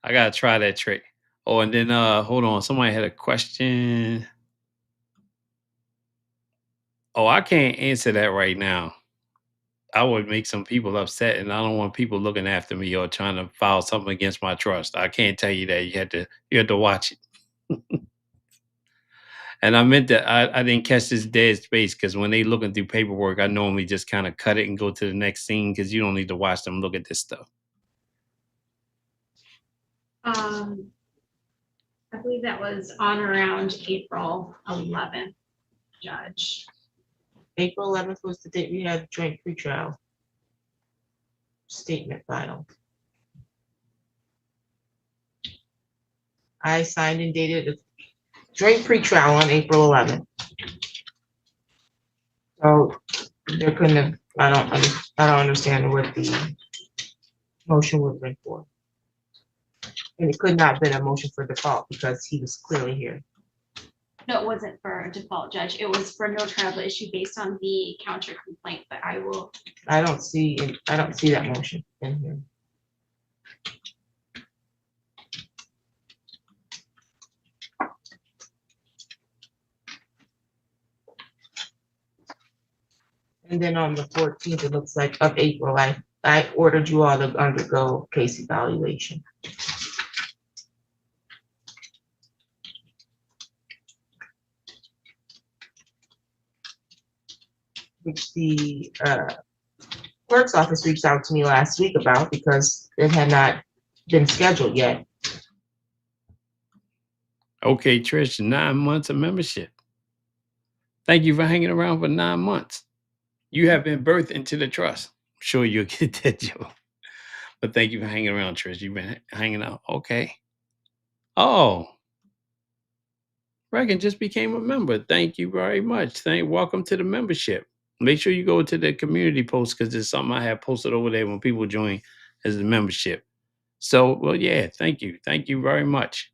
I gotta try that trick. Oh, and then hold on, somebody had a question. Oh, I can't answer that right now. I would make some people upset, and I don't want people looking after me or trying to file something against my trust. I can't tell you that. You have to watch it. And I meant that I didn't catch this dead space because when they looking through paperwork, I normally just kind of cut it and go to the next scene because you don't need to watch them look at this stuff. I believe that was on or around April 11th, Judge. April 11th was the date we had joint pretrial statement filed. I signed and dated a joint pretrial on April 11th. So there couldn't have, I don't understand what the motion would have been for. And it could not have been a motion for default because he was clearly here. No, it wasn't for a default, Judge. It was for no tribal issue based on the counter complaint, but I will. I don't see that motion in here. And then on the 14th, it looks like of April, I ordered you all to undergo case evaluation. Which the clerk's office reached out to me last week about because it had not been scheduled yet. Okay, Trish, 9 months of membership. Thank you for hanging around for 9 months. You have been birthed into the trust. I'm sure you'll get that, Joe. But thank you for hanging around, Trish. You've been hanging out. Okay. Oh, Reagan just became a member. Thank you very much. Welcome to the membership. Make sure you go to the community post because there's something I have posted over there when people join as the membership. So, well, yeah, thank you. Thank you very much.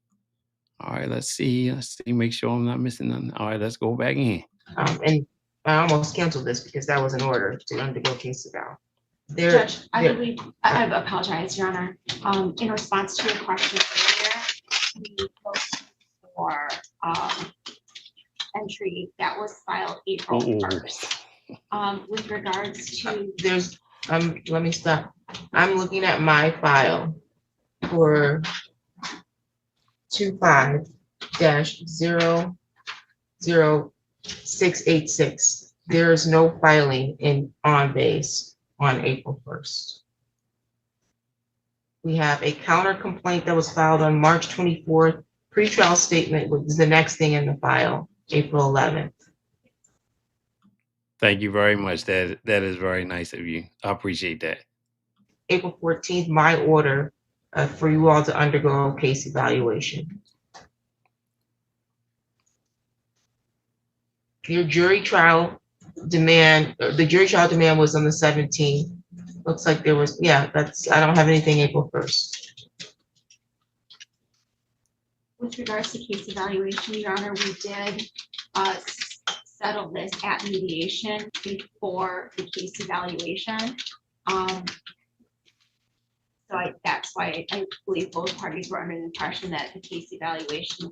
All right, let's see. Make sure I'm not missing nothing. All right, let's go back in. And I almost canceled this because that was an order to undergo case eval. Judge, I believe, I apologize, Your Honor. In response to your question earlier, we posted for entry that was filed April 1st. With regards to. There's, let me stop. I'm looking at my file for 25-00686. There is no filing in on base on April 1st. We have a counter complaint that was filed on March 24th. Pretrial statement was the next thing in the file, April 11th. Thank you very much. That is very nice of you. I appreciate that. April 14th, my order for you all to undergo case evaluation. Your jury trial demand, the jury trial demand was on the 17th. Looks like there was, yeah, I don't have anything April 1st. With regards to case evaluation, Your Honor, we did settle this at mediation before the case evaluation. So that's why I believe both parties were under the impression that the case evaluation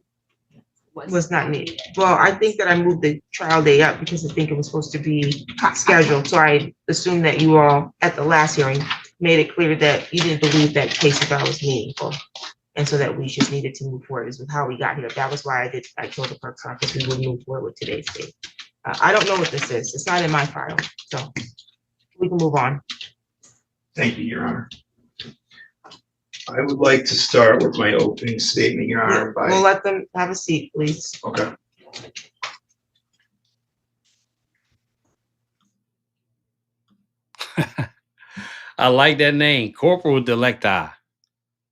Was not needed. Well, I think that I moved the trial day up because I think it was supposed to be scheduled. So I assumed that you all, at the last hearing, made it clear that you didn't believe that case eval was meaningful. And so that we just needed to move forward is how we got here. That was why I told the clerk's office we would move forward with today's date. I don't know what this is. It's not in my file, so we can move on. Thank you, Your Honor. I would like to start with my opening statement, Your Honor, We'll let them have a seat, please. Okay. I like that name, Corporal Delecta.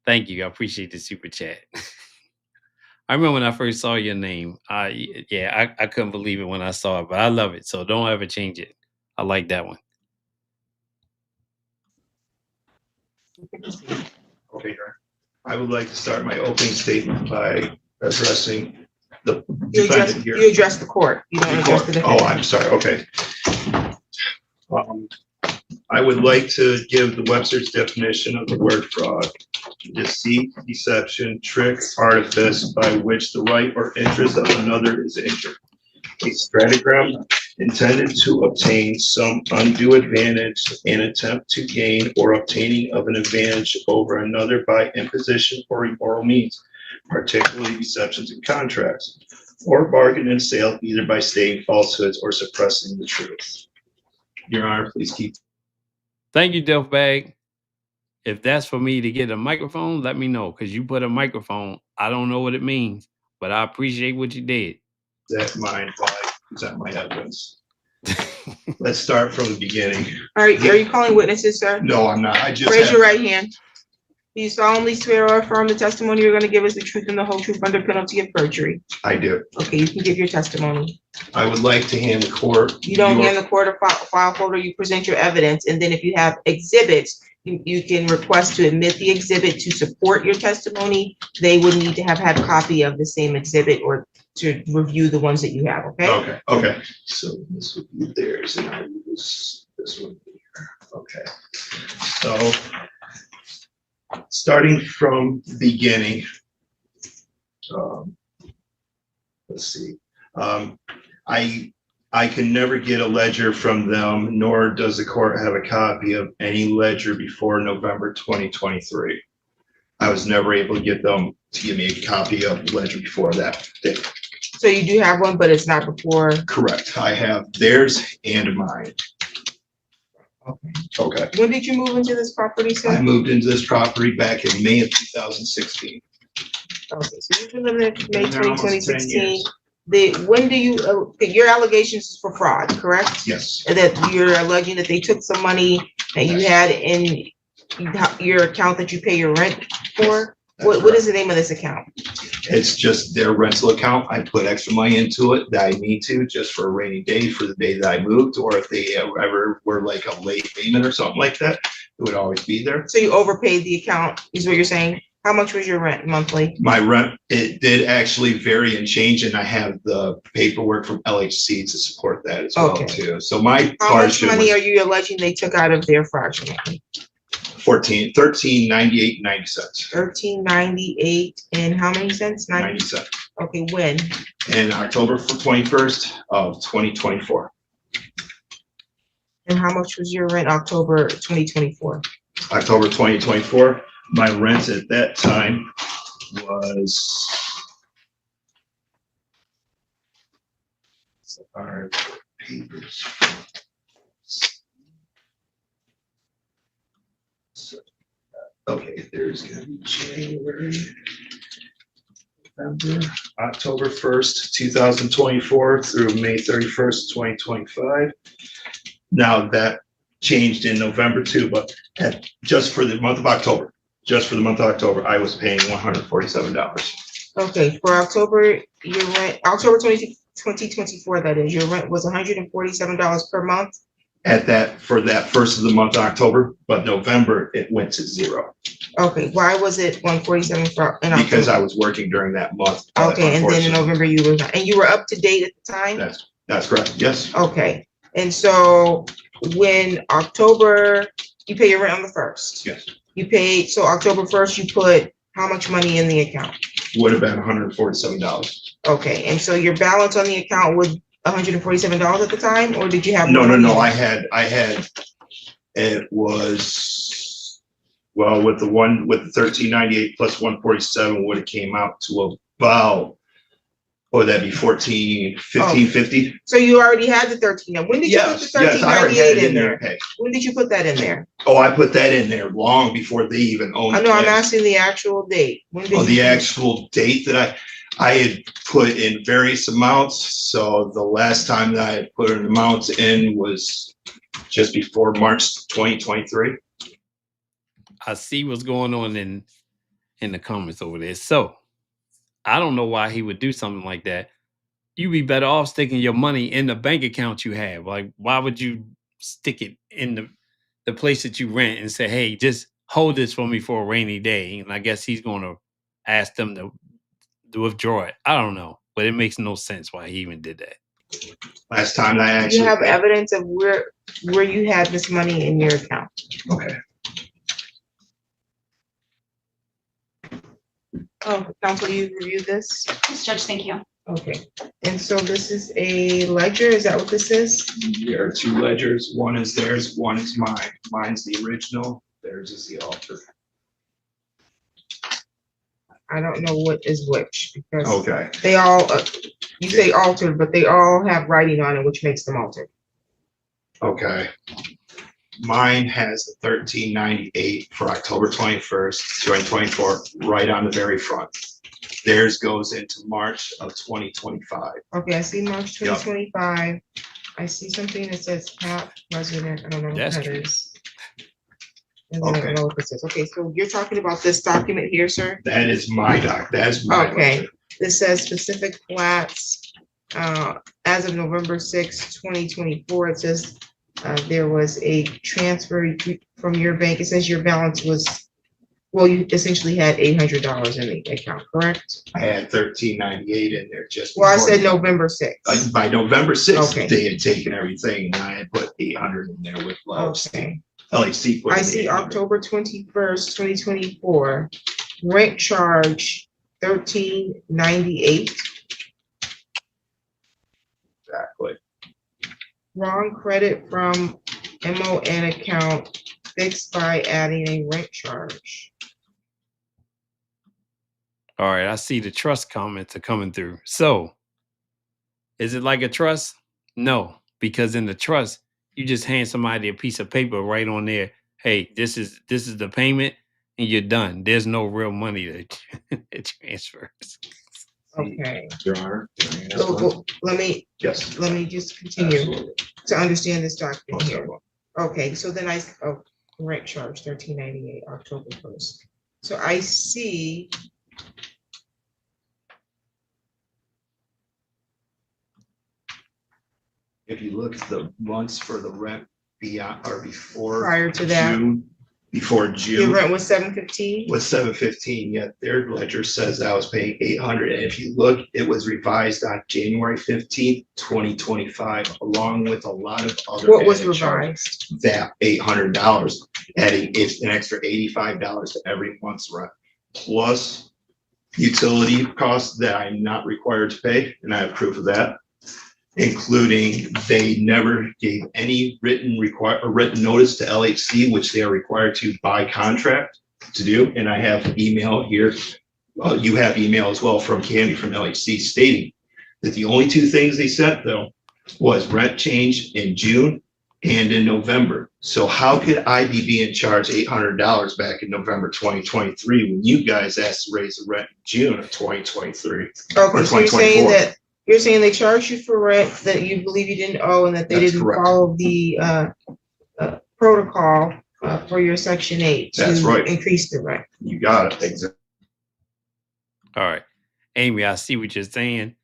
Thank you. I appreciate the super chat. I remember when I first saw your name. I couldn't believe it when I saw it, but I love it. So don't ever change it. I like that one. Okay, Your Honor. I would like to start my opening statement by addressing the defendant here. You address the court. You don't address the defendant. Oh, I'm sorry. Okay. I would like to give the Webster's definition of the word fraud: deceit, deception, trick, artifice by which the right or interest of another is injured. A stratagem intended to obtain some undue advantage, an attempt to gain or obtaining of an advantage over another by imposition or immoral means, particularly deceptions in contracts, or bargain and sale either by stating falsehoods or suppressing the truth. Your Honor, please keep. Thank you, Delphbag. If that's for me to get a microphone, let me know, because you put a microphone. I don't know what it means, but I appreciate what you did. That mine while I present my evidence. Let's start from the beginning. Are you calling witnesses, sir? No, I'm not. I just Raise have- your right hand. Do you solemnly swear or affirm the testimony you're going to give us the truth and the whole truth under penalty of perjury? I do. Okay, you can give your testimony. I would like to hand the court. You don't hand the court a file folder, you present your evidence, and then if you have exhibits, you can request to admit the exhibit to support your testimony. They would need to have had a copy of the same exhibit or to review the ones that you have, okay? Okay. So this would be theirs and I use this one here. Okay. So starting from the beginning, let's see. I can never get a ledger from them, nor does the court have a copy of any ledger before November 2023. I was never able to get them to give me a copy of the ledger before that date. So you do have one, but it's not before? Correct. I have theirs and mine. Okay. When did you move into this property, sir? I moved into this property back in May of 2016. Okay, so you've been living there May Been there almost 10 2016. years. When do you, your allegations is for fraud, correct? Yes, And that you're alleging that they took some money that you had in your account that you pay your rent for? What is the name of this account? it's just their rental account. I put extra money into it that I need to just for a rainy day for the day that I moved, or if they ever were like a late payment or something like that, it would always be there. So you overpaid the account, is what you're saying? How much was your rent monthly? My rent, it did actually vary and change, and I have the paperwork from LHC to support that as well Okay. too. So my How much portion money was are you alleging they took out of there fraudulently? $13.98.90. 13.98 and how many cents? 90 cents. Okay, when? In October 21st of 2024. And how much was your rent October 2024? October 2024, my rent at that time was our papers. Okay, there's gonna be January, November, October 1st, 2024 through May 31st, 2025. Now that changed in November too, but just for the month of October, I was paying $147. Okay, for October, your rent, October 2024, that is, your rent was $147 per month? At that, for that first of the month of October, but November, it went to zero. Okay, why was it 147 for, in October? Because I was working during that month. Okay, and then in November you were up to date at the time? That's That's correct. Yes. Okay, and so when October, you pay your rent on the 1st. Yes. You paid, so October 1st, you put how much money in the account? Would have been $147. Okay, and so your balance on the account was $147 at the time, or did you have? No, more no, money no. in there? I had, it was, well, with the 1398 plus 147 would have came out to about, would that be 1550? So you already had the 13. When did you put the Yes, yes, I already had 1398 it in there? Okay. When did you put that in there? Oh, I put that in there long before they even owned I the know, I'm place. asking the actual date. When did Oh, you the put- actual date that I had put in various amounts. So the last time that I had put an amount in was just before March 2023. I see what's going on in the comments over there. So I don't know why he would do something like that. You'd be better off sticking your money in the bank account you have. Like, why would you stick it in the place that you rent and say, hey, just hold this for me for a rainy day? And I guess he's going to ask them to withdraw it. I don't know, but it makes no sense why he even did that. Last time I Do actually. you have evidence of where you had this money in your account? Okay. Oh, counsel, you reviewed this? Yes, Judge, thank you. Okay, and so this is a ledger, is that what this is? There are two ledgers. One is theirs, one is mine. Mine's the original, theirs is the alter. I don't know what is which, because Okay. they all, you say altered, but they all have writing on it, which makes them altered. Okay. Mine has the 1398 for October 21st, 2024, right on the very front. Theirs goes into March of 2025. Okay, I see March Yep. 2025. I see something that says cap resident, I don't know what That's that true. is. And then I Okay. don't know what this is. Okay, so you're talking about this document here, sir? That is my that's my. Okay. ledger. This says specific flats, as of November 6, 2024, it says, there was a transfer from your bank. It says your balance was, well, you essentially had $800 in the account, correct? I had 1398 in there just. Well, I before- said November 6. By November 6th, Okay. they had taken everything and I had put 800 in there with Okay. LHC. put I in see 800. October 21st, 2024, rent charge $1398, Exactly. wrong credit from MON account fixed by adding a rent charge. All right, I see the trust comments are coming through. So, is it like a trust? No, because in the trust, you just hand somebody a piece of paper right on there. Hey, this is the payment, and you're done. There's no real money that transfers. Okay, Your Honor. can I ask so one? let me Yes. just continue Absolutely. to understand this document Most here. definitely. Okay, so then rent charge $1398, October 1st. So I see. If you look at the months for the rent beyond or before. Prior to that. June, Before Your June rent was $715? was 715, yet their ledger says I was paying 800. And if you look, it was revised on January 15th, 2025, along with a lot of other. What was added charges. revised? That $800, adding an extra $85 to every month's rent, plus utility costs that I'm not required to pay, and I have proof of that, including they never gave any written notice to LHC, which they are required to by contract to do. And I have email here. You have email as well from Candy from LHC stating that the only two things they sent though was rent change in June and in November. So how could I be being charged $800 back in November 2023 when you guys asked to raise the rent in June of 2023? Okay, so you're saying 2024. that, you're saying they charged you for rent that you believe you didn't owe and that they That's didn't correct. follow the protocol for your Section 8 That's to right. increase the rent. You got it. Exactly. All right, Amy, I see what you're saying.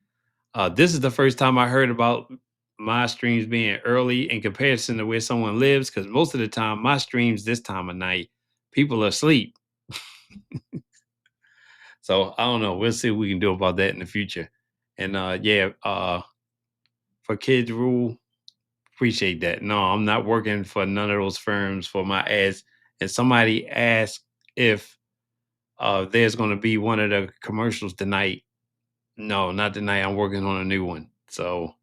This is the first time I heard about my streams being early in comparison to where someone lives, because most of the time my streams this time of night, people are asleep. So I don't know. We'll see what we can do about that in the future. And for for kids rule. Appreciate that. No, I'm not working for none of those firms for my ads. And somebody asked if there's going to be one of the commercials tonight. No, not tonight. I'm working on a new one. So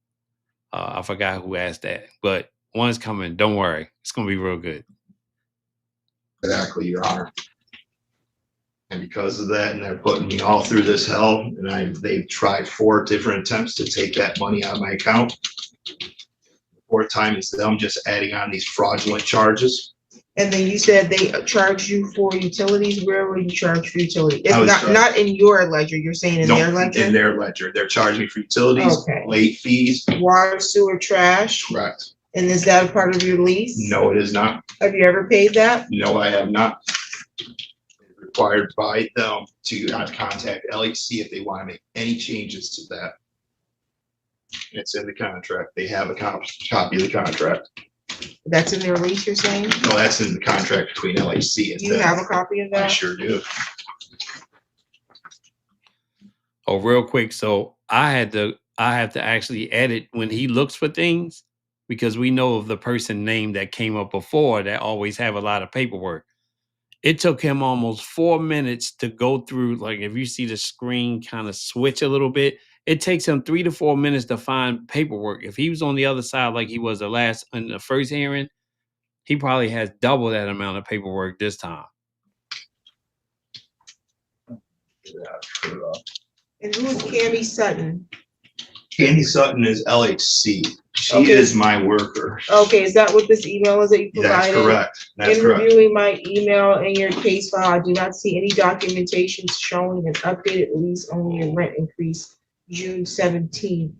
I forgot who asked that, but one's coming. Don't worry. It's going to be real good. Exactly, Your Honor. And because of that, and they're putting me all through this hell, and they've tried 4 different attempts to take that money out of my account. The 4th time is them just adding on these fraudulent charges. And then you said they charged you for utilities. Where were you charged for utilities? It's I was not in your ledger. You're saying in No, their ledger? in their ledger. They're charging me for utilities, Okay. late fees. Water, sewer, trash. Correct. And is that a part of your lease? No, it is not. Have you ever paid that? No, I have not. It's required by them to contact LHC if they want to make any changes to that. It's in the contract. They have a copy of the contract. That's in their lease, you're saying? No, that's in the contract between LHC and You them. have a copy of I that? sure do. Oh, real quick. So I have to actually edit when he looks for things, because we know of the person name that came up before that always have a lot of paperwork. It took him almost 4 minutes to go through. Like, if you see the screen kind of switch a little bit, it takes him 3 to 4 minutes to find paperwork. If he was on the other side, like he was in the first hearing, he probably has double that amount of paperwork this time. And who's Cammy Sutton? Candy Sutton is LHC. She Okay. is my worker. Okay, is that what this email is that you That's provided? correct. That's In correct. reviewing my email and your case file, I do not see any documentation showing an updated lease, only a rent increase June 17th,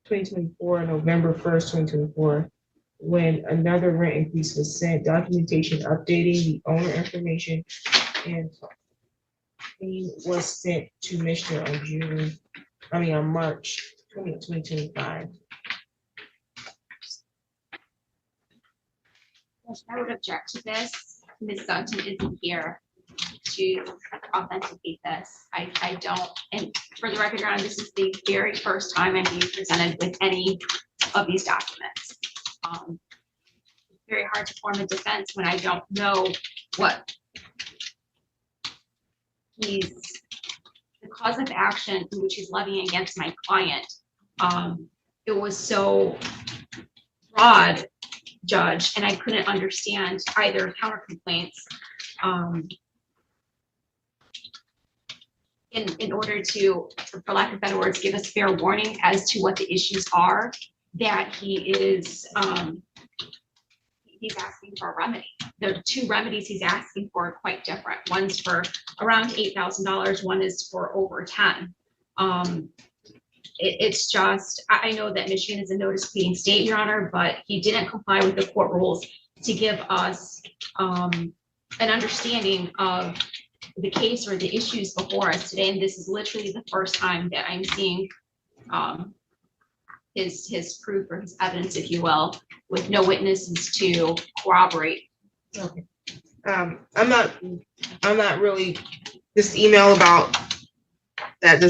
2024, November 1st, 2024, when another rent increase was sent, documentation updating the owner information and was sent to Commissioner on March 20th, 2025. I would object to this. Ms. Sutton isn't here to authenticate this. I don't, and for the record, Your Honor, this is the very first time I'm being presented with any of these documents. It's very hard to form a defense when I don't know what the cause of action in which he's levying against my client. It was so broad, Judge, and I couldn't understand either counter complaints. In order to, for lack of better words, give us fair warning as to what the issues are that he is, he's asking for a remedy. The 2 remedies he's asking for are quite different. One's for around $8,000, one is for over 10. It's just, I know that Michigan is a notice pleading state, Your Honor, but he didn't comply with the court rules to give us an understanding of the case or the issues before us today. And this is literally the first time that I'm seeing his proof or his evidence, if you will, with no witnesses to corroborate. Okay. I'm not really, this email about that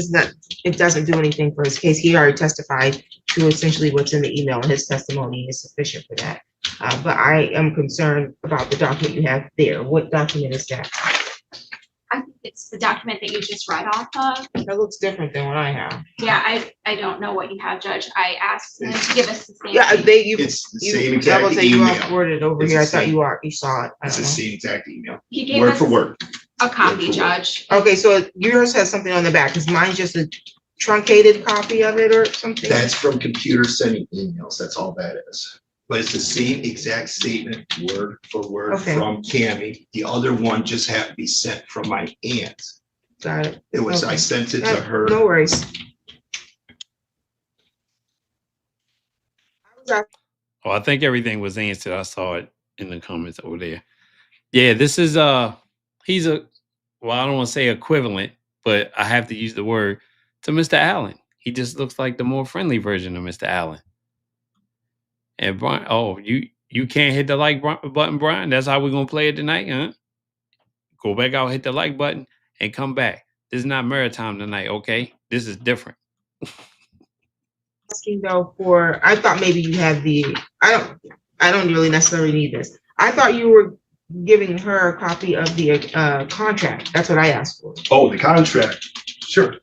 it doesn't do anything for his case. He already testified to essentially what's in the email, and his testimony is sufficient for that. But I am concerned about the document you have there. What document is that? I think it's the document that you just read off of. That looks different than what I have. Yeah, I don't know what you have, Judge. I asked them to give us the same. Yeah, It's the same I exact will say you all email. forwarded it over It's here. the I thought same. you saw it. I It's don't the know. same exact email. He gave Word us for word. a copy, Word for word. Judge. Okay, so yours has something on the back, because mine's just a truncated copy of it or something? That's from computer sending emails. That's all that is. But it's the same exact statement, word for word Okay. from Cammy. The other one just had to be sent from my aunt. Got it. It was, I Okay. sent it to her. No worries. Oh, I think everything was answered. I saw it in the comments over there. Yeah, this is he's a, well, I don't want to say equivalent, but I have to use the word, to Mr. Allen. He just looks like the more friendly version of Mr. Allen. And Brian, oh, you can't hit the like button, Brian? That's how we're gonna play it tonight, huh? Go back out, hit the like button, and come back. This is not maritime tonight, okay? This is different. Asking though for, I thought maybe you had I don't really necessarily need this. I thought you were giving her a copy of the contract. That's what I asked for. Oh, the contract, sure.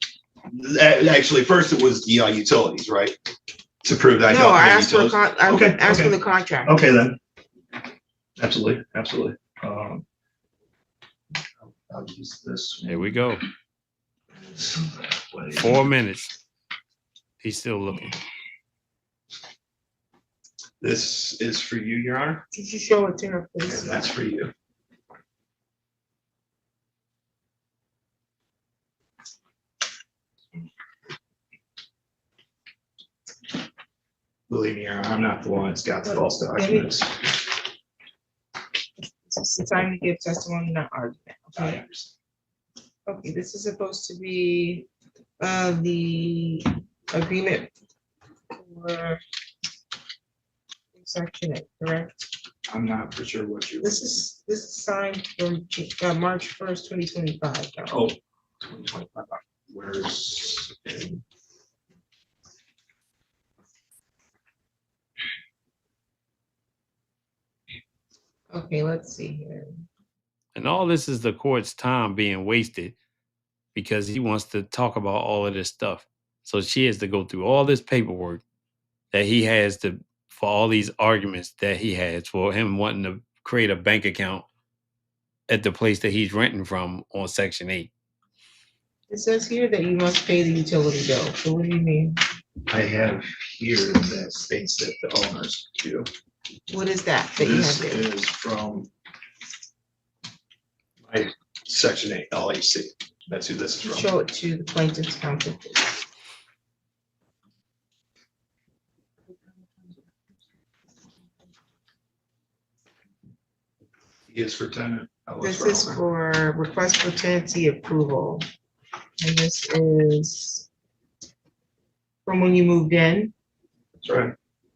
Actually, first it was the utilities, right? To prove that. No, I pay asked for utilities. I Okay, asked for okay. the contract. Okay, then. Absolutely. I'll use this. Here we go. So that way- 4 minutes. He's still looking. This is for you, Your Honor, Could you show it to her, and please? that's for you. Believe me, Your Honor, I'm not the one that's got the false documents. It's the time to give testimony, not argument. I Okay. understand. Okay, this is supposed to be the agreement for section 8, correct? I'm not for sure what you're. This is signed from March 1st, 2025. Oh, 2025. Where's? Okay, let's see here. And all this is the court's time being wasted because he wants to talk about all of this stuff. So she has to go through all this paperwork that he has to, for all these arguments that he has for him wanting to create a bank account at the place that he's renting from on Section 8. It says here that you must pay the utility bill. So what do you mean? I have here that states that the owners do. What is that that you This have there? is from my Section 8 LAC. That's who this is from. Show it to the plaintiff's counsel, please. He is for tenant. This is for request for tenancy approval. And this is from when you moved in. That's right.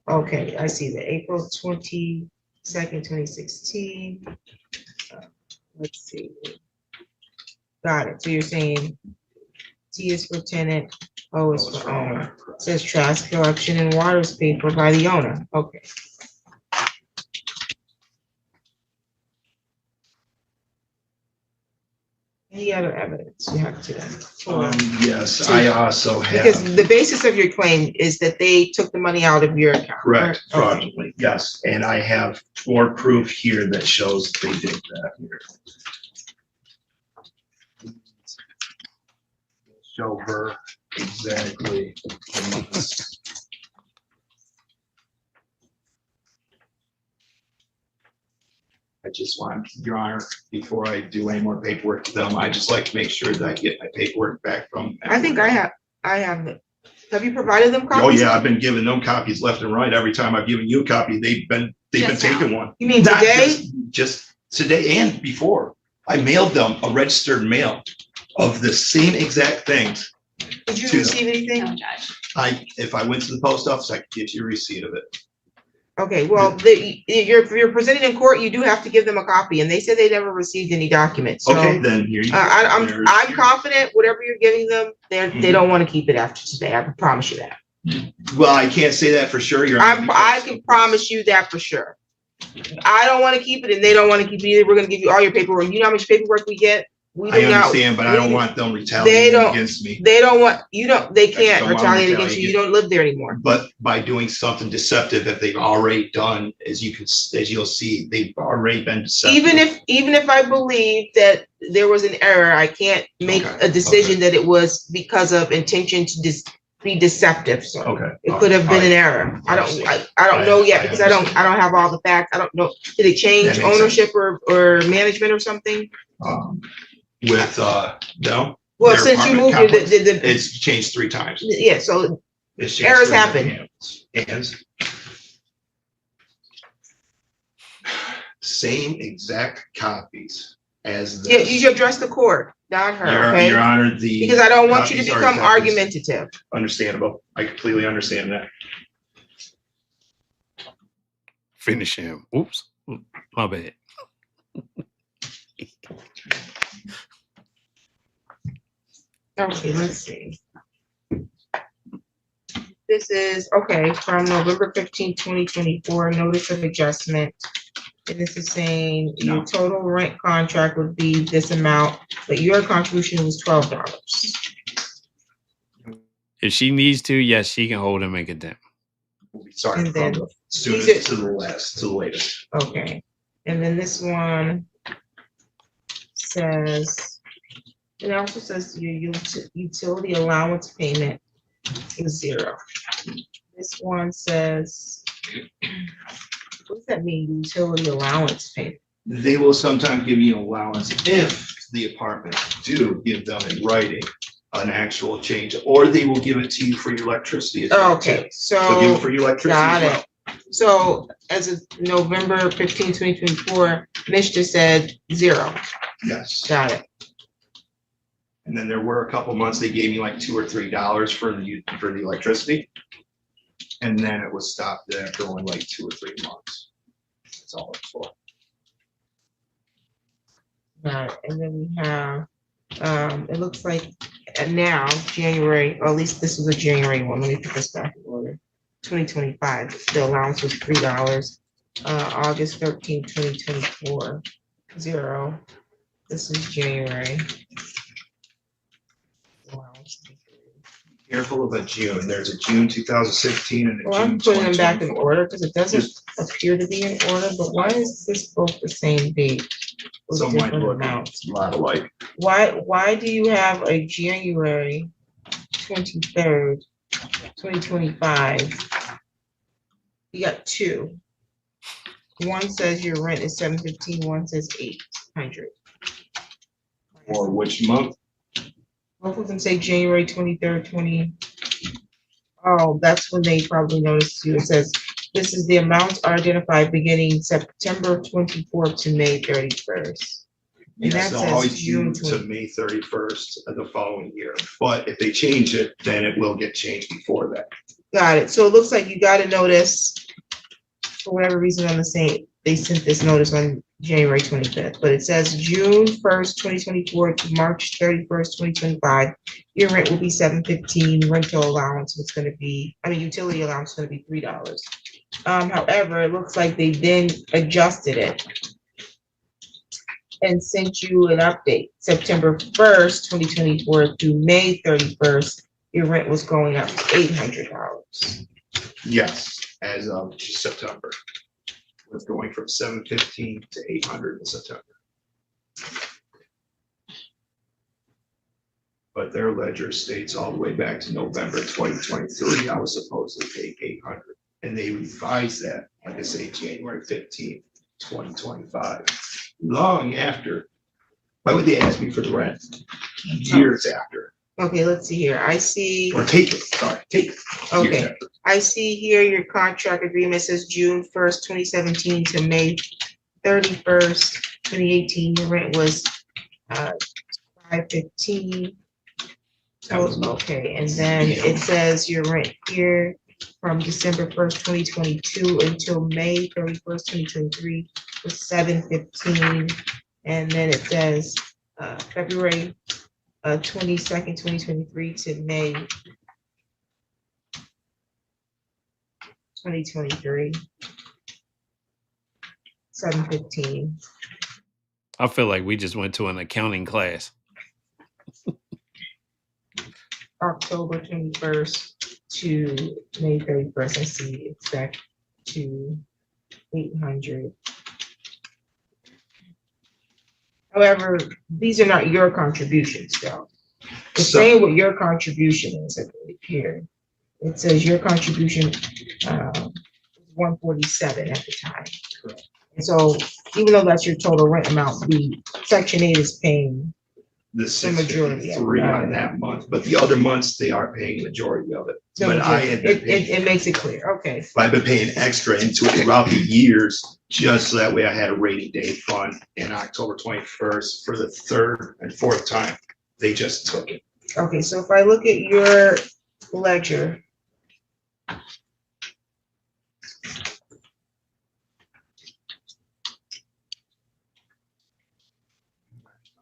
Okay, I see the April 22nd, 2016. Let's see. Got it. So you're saying T is for tenant, O is for owner. It says trash collection and water is paid for by the owner. Okay. Any other evidence you have today? Yes, I also Because have, the basis of your claim is that they took the money out of your account. correct, Okay. fraudulently, yes, and I have more proof here that shows they did that here. Show her exactly the months. I just want, Your Honor, before I do any more paperwork to them, I just like to make sure that I get my paperwork back from. I think I have it. Have you provided them Oh, copies? yeah, I've been giving them copies left and right. Every time I've given you a copy, they've been Just now. taking one. You mean Not today? just today and before. I mailed them a registered mail of the same exact things. Did you to them. receive anything? No, Judge. If I went to the post office, I could get you a receipt of it. Okay, well, if you're presented in court, you do have to give them a copy, and they said they never received any documents, so. Okay, then here you go. I'm There's- confident whatever you're giving them, they Mhm. don't want to keep it after today. I can promise you that. Well, I can't say that for sure. Your Honor, I can promise you that for sure. I don't want to keep it and they don't want to keep it either. We're gonna give you all your paperwork. You know how much paperwork we get? We I do not, understand, but I don't we- want them They retaliating don't- against me. they don't want, they can't don't want retaliate to against you. You retaliate. don't live there anymore. But by doing something deceptive that they've already done, as you'll see, they've already been deceptive. Even if I believe that there was an error, I can't make Okay, a decision that it was because of intention to be deceptive. So Okay. it could have been an error. I don't know yet because I don't have all the facts. I don't know. Did it change That makes ownership or management or something? With, no, Well, Their since you apartment moved here, complex. the it's changed 3 times. yeah, so It's changed Errors 3 happen. times. And same exact copies as yeah, this. you should address the court, not her, okay? Your Honor, the. Because I don't want you to copies are become exactly argumentative. Understandable. I completely understand that. Finish him. Oops. My bad. Okay, let's see. This is, okay, from November 15, 2024, notice of adjustment. And this is saying your No. total rent contract would be this amount, but your contribution was $12. If she needs to, yes, she can hold and make it down. We'll be starting And from then the soonest these to the last, to the latest. Okay, and then this one says, it also says your utility allowance payment is 0. This one says, what does that mean, utility allowance payment? They will sometimes give you an allowance if the apartments do give them in writing an actual change, or they will give it to you for your electricity. as well, too. Okay, They'll give it so, for your electricity got as well. it. So as of November 15, 2024, Mitch just said 0. Yes. Got it. And then there were a couple months they gave me like $2 or $3 for the electricity. And then it was stopped after only like 2 or 3 months. That's all it's for. Got it. And then we have, it looks like now, January, or at least this was a January one, let me put this back in order. 2025, the allowance was $3. August 13, 2024, 0. This is January. Allowance. Careful of a June. There's a June 2016 and a Well, I'm June putting them back in 2024. order because it doesn't appear to be in order, but why is this both the same date? with Some might different look amounts? a lot alike. Why do you have a January 23rd, 2025? You got 2. One says your rent is $715, one says $800. Or which month? Both of them say January 23rd, 20. Oh, that's when they probably noticed you. It says, this is the amounts are identified beginning September 24th to May 31st. And Yes, that they'll says always June June to May 31st of the following year. But if they change it, then it will get changed before that. Got it. So it looks like you got a notice. For whatever reason, on the same, they sent this notice on January 25th, but it says June 1st, 2024 to March 31st, 2025. Your rent will be $715. Rental allowance was gonna be, utility allowance is gonna be $3. However, it looks like they then adjusted it and sent you an update. September 1st, 2024 through May 31st, your rent was going up to $800. Yes, as of September. It's going from 715 to 800 in September. But their ledger states all the way back to November 2023, I was supposed to pay 800. And they revised that, like I say, January 15th, 2025. Long after. Why would they ask me for the rent? Years after. Okay, let's see here. I see. Or take it, sorry, take it. Years Okay, after. I see here your contract agreement says June 1st, 2017 to May 31st, 2018. Your rent was $515. That was Okay, and then it says your rent here from December 1st, 2022 until May 31st, 2023 was $715. And then it says February 22nd, 2023 to May 2023, $715. I feel like we just went to an accounting class. October 21st to May 31st, I see it's back to 800. However, these are not your contributions, though. It's So- saying what your contribution is, I believe, here. It says your contribution, 147 at the time. Correct. And so even though that's your total rent amount, the Section 8 is paying The majority of it. 653 on that month, but the other months, they are paying majority of it. the But I had been majority. paying, It makes it clear, okay. I've been paying extra into it throughout the years, just so that way I had a rainy day fund in October 21st for the 3rd and 4th time. They just took it. Okay, so if I look at your ledger.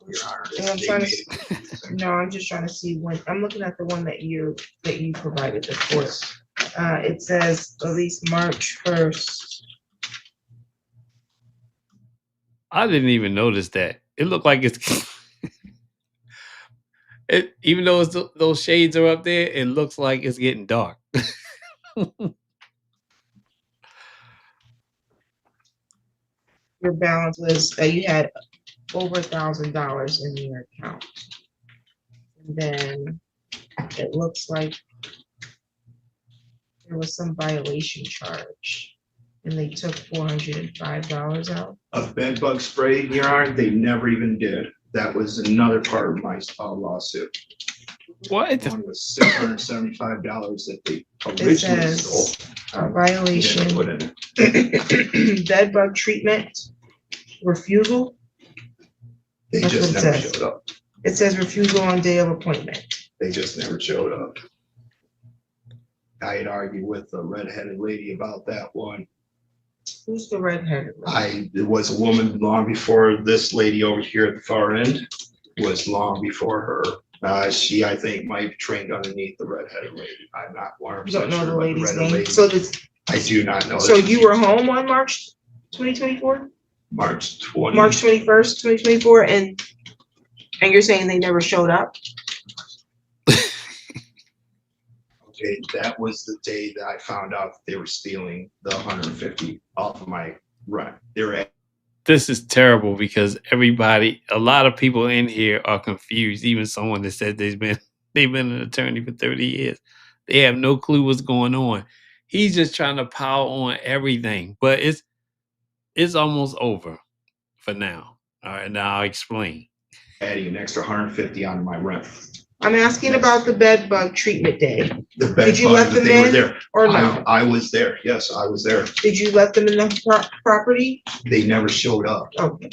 Your Honor, And I'm they trying made to, it. no, I'm just trying to see when, I'm looking at the one that you provided the court. It says at least March 1st. I didn't even notice that. It looked like it's even though those shades are up there, it looks like it's getting dark. Your balance was, you had over $1,000 in your account. And then it looks like there was some violation charge and they took $405 out. A bed bug spray, Your Honor, they never even did. That was another part of my lawsuit. What? One was $675 that they It originally stole. says violation, Put in it. bed bug treatment, refusal. They That's just what it never says. showed up. It says refusal on day of appointment. They just never showed up. I had argued with the redheaded lady about that one. Who's the redheaded? It was a woman long before this lady over here at the far end, was long before her. She, I think, might be trained underneath the redheaded lady. I'm not 100% You don't know sure the about lady's redheaded name? lady. So this, I do not know. so that. you were home on March 2024? March 20. March 21st, 2024, and you're saying they never showed up? Okay, that was the day that I found out that they were stealing the 150 off of my rent. They were at This is terrible because a lot of people in here are confused. Even someone that said they've been an attorney for 30 years. They have no clue what's going on. He's just trying to pile on everything, but it's almost over for now. All right, now I'll explain. adding an extra 150 onto my rent. I'm asking about the bed bug treatment day, The bed Did you bug let that them they were in there. or no? I was there. Yes, I was there. Did you let them in the property? They never showed up. Okay.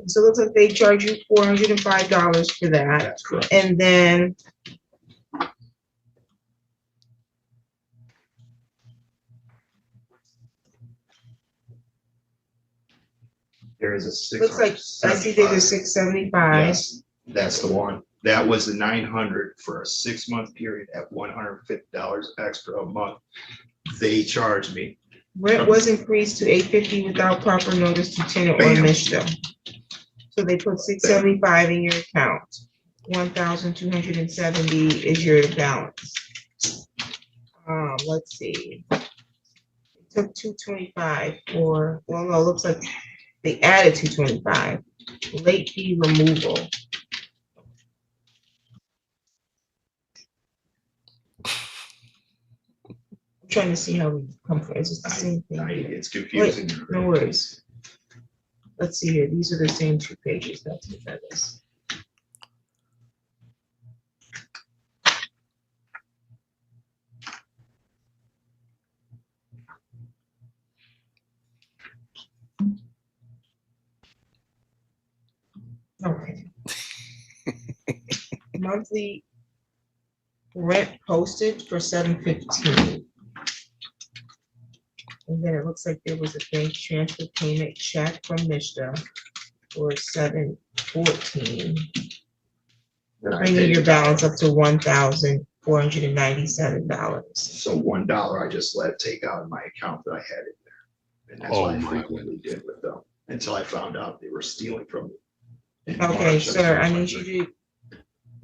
So it looks like they charge you $405 for that, That's correct. and then There is a six. looks like, I see there's a $675. Yes, that's the one. That was the 900 for a 6-month period at $150 extra a month. They charged me. Rent was increased to $850 without proper notice to tenant or Bam. MISTA. So they put $675 in your account. $1,270 is your balance. Let's see. It took $225 for, well, no, it looks like they added $225. Late fee removal. I'm trying to see how we come from, it's just the same thing. It's confusing. No worries. Let's see here, these are the same 2 pages, that's what that is. Okay. Monthly rent posted for $715. And then it looks like there was a bank transfer payment check from MISTA for $714, bringing your balance up to $1,497. So $1 I just let take out of my account that I had in there. And that's what I frequently did with them until I found out they were stealing from me. in Okay, March. sir, I need you to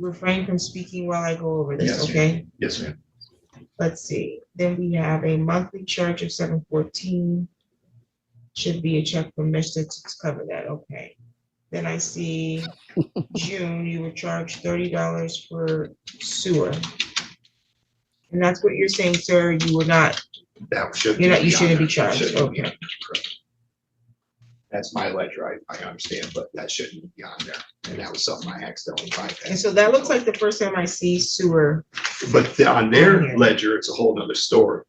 refrain from speaking while I go over this, Yes, ma'am. okay? Yes, ma'am. Let's see, then we have a monthly charge of $714. Should be a check from MISTA to cover that, okay. Then I see June, you were charged $30 for sewer. And that's what you're saying, sir, you were not, That should. you on shouldn't be there. charged, Shouldn't be okay. on there, correct. That's my ledger, I understand, but that shouldn't be on there. And that was something I accidentally And bypassed. so that looks like the first time I see sewer. But on On their here. ledger, it's a whole nother story.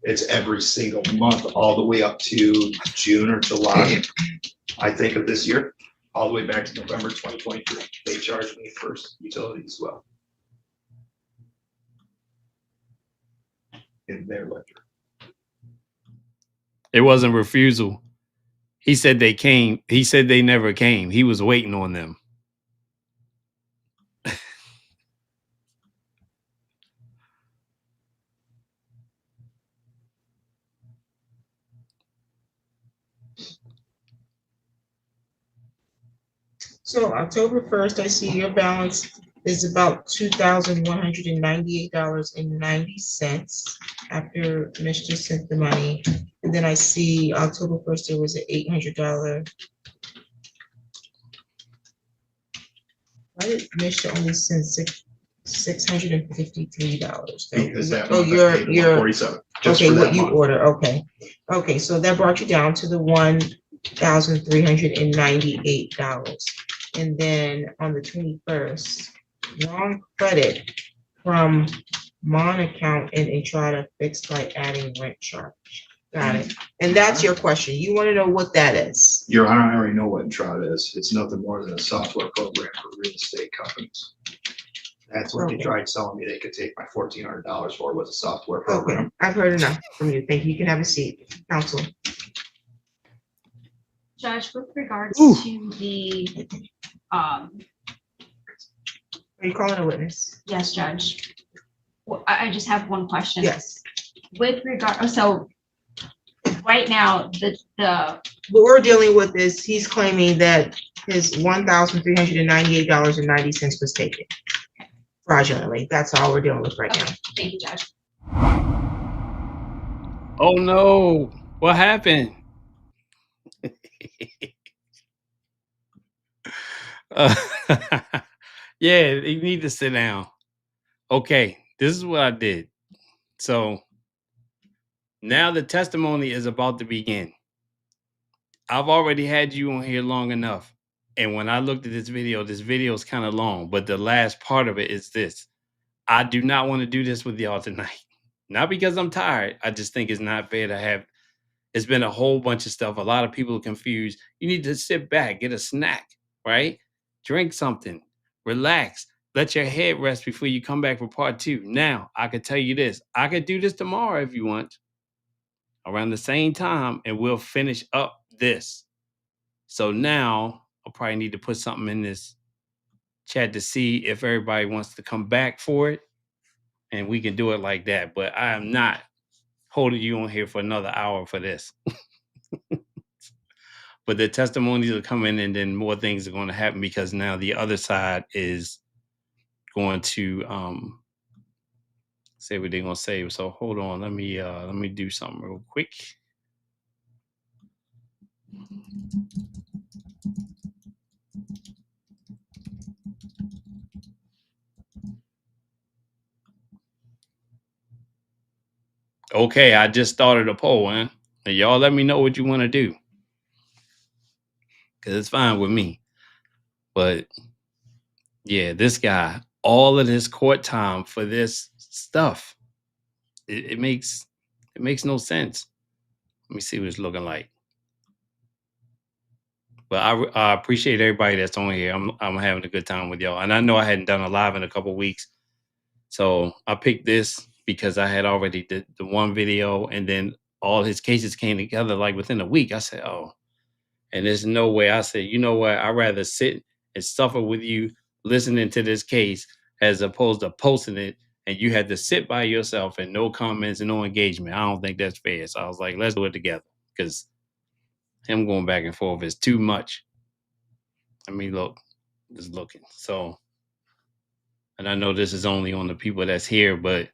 It's every single month, all the way up to June or July, I think, of this year, all the way back to November 2023. They charged me first utility as well. In their ledger. It wasn't refusal. He said they came. He said they never came. He was waiting on them. So October 1st, I see your balance is about $2,198.90 after Mr. sent the money. And then I see October 1st, there was an $800. Why did Mr. only send $653? Because that Oh, month I paid you're, 147, just okay, for what that you month. order, okay. Okay, so that brought you down to the $1,398. And then on the 21st, wrong credit from Mon account and Entrada fixed by adding rent charge. Got it. And that's your question. You want to know what that is? Your Honor, I already know what Entrada is. It's nothing more than a software program for real estate companies. That's what they Okay. tried selling me. They could take my $1,400 for was a software Okay, program. I've heard enough from you. Thank you. You can have a seat, counsel. Judge, with regards Ooh. to the, Are you calling a witness? yes, Judge. Well, I just have one question. Yes. With regard, so right now, the What we're dealing with is he's claiming that his $1,398.90 was taken fraudulently. That's all we're dealing with right now. thank you, Judge. Oh no, what happened? Uh, yeah, you need to sit down. Okay, this is what I did. So now the testimony is about to begin. I've already had you on here long enough. And when I looked at this video is kind of long, but the last part of it is this. I do not want to do this with y'all tonight. Not because I'm tired. I just think it's not fair to have. It's been a whole bunch of stuff. A lot of people are confused. You need to sit back, get a snack, right? Drink something, relax, let your head rest before you come back for part 2. Now, I could tell you this. I could do this tomorrow if you want, around the same time, and we'll finish up this. So now I'll probably need to put something in this chat to see if everybody wants to come back for it, and we can do it like that. But I am not holding you on here for another hour for this. But the testimonies are coming, and then more things are going to happen because now the other side is going to say what they're going to say. So hold on, let me do something real quick. Okay, I just started a poll, man. And y'all let me know what you want to do. Because it's fine with me. But yeah, this guy, all of this court time for this stuff, it makes no sense. Let me see what it's looking like. But I appreciate everybody that's on here. I'm having a good time with y'all. And I know I hadn't done a live in a couple weeks. So I picked this because I had already did the one video, and then all his cases came together like within a week. I said, oh, and there's no way. I said, you know what? I'd rather sit and suffer with you listening to this case as opposed to posting it and you had to sit by yourself and no comments and no engagement. I don't think that's fair. So I was like, let's do it together, because him going back and forth is too much. I mean, look, just looking. So, and I know this is only on the people that's here, but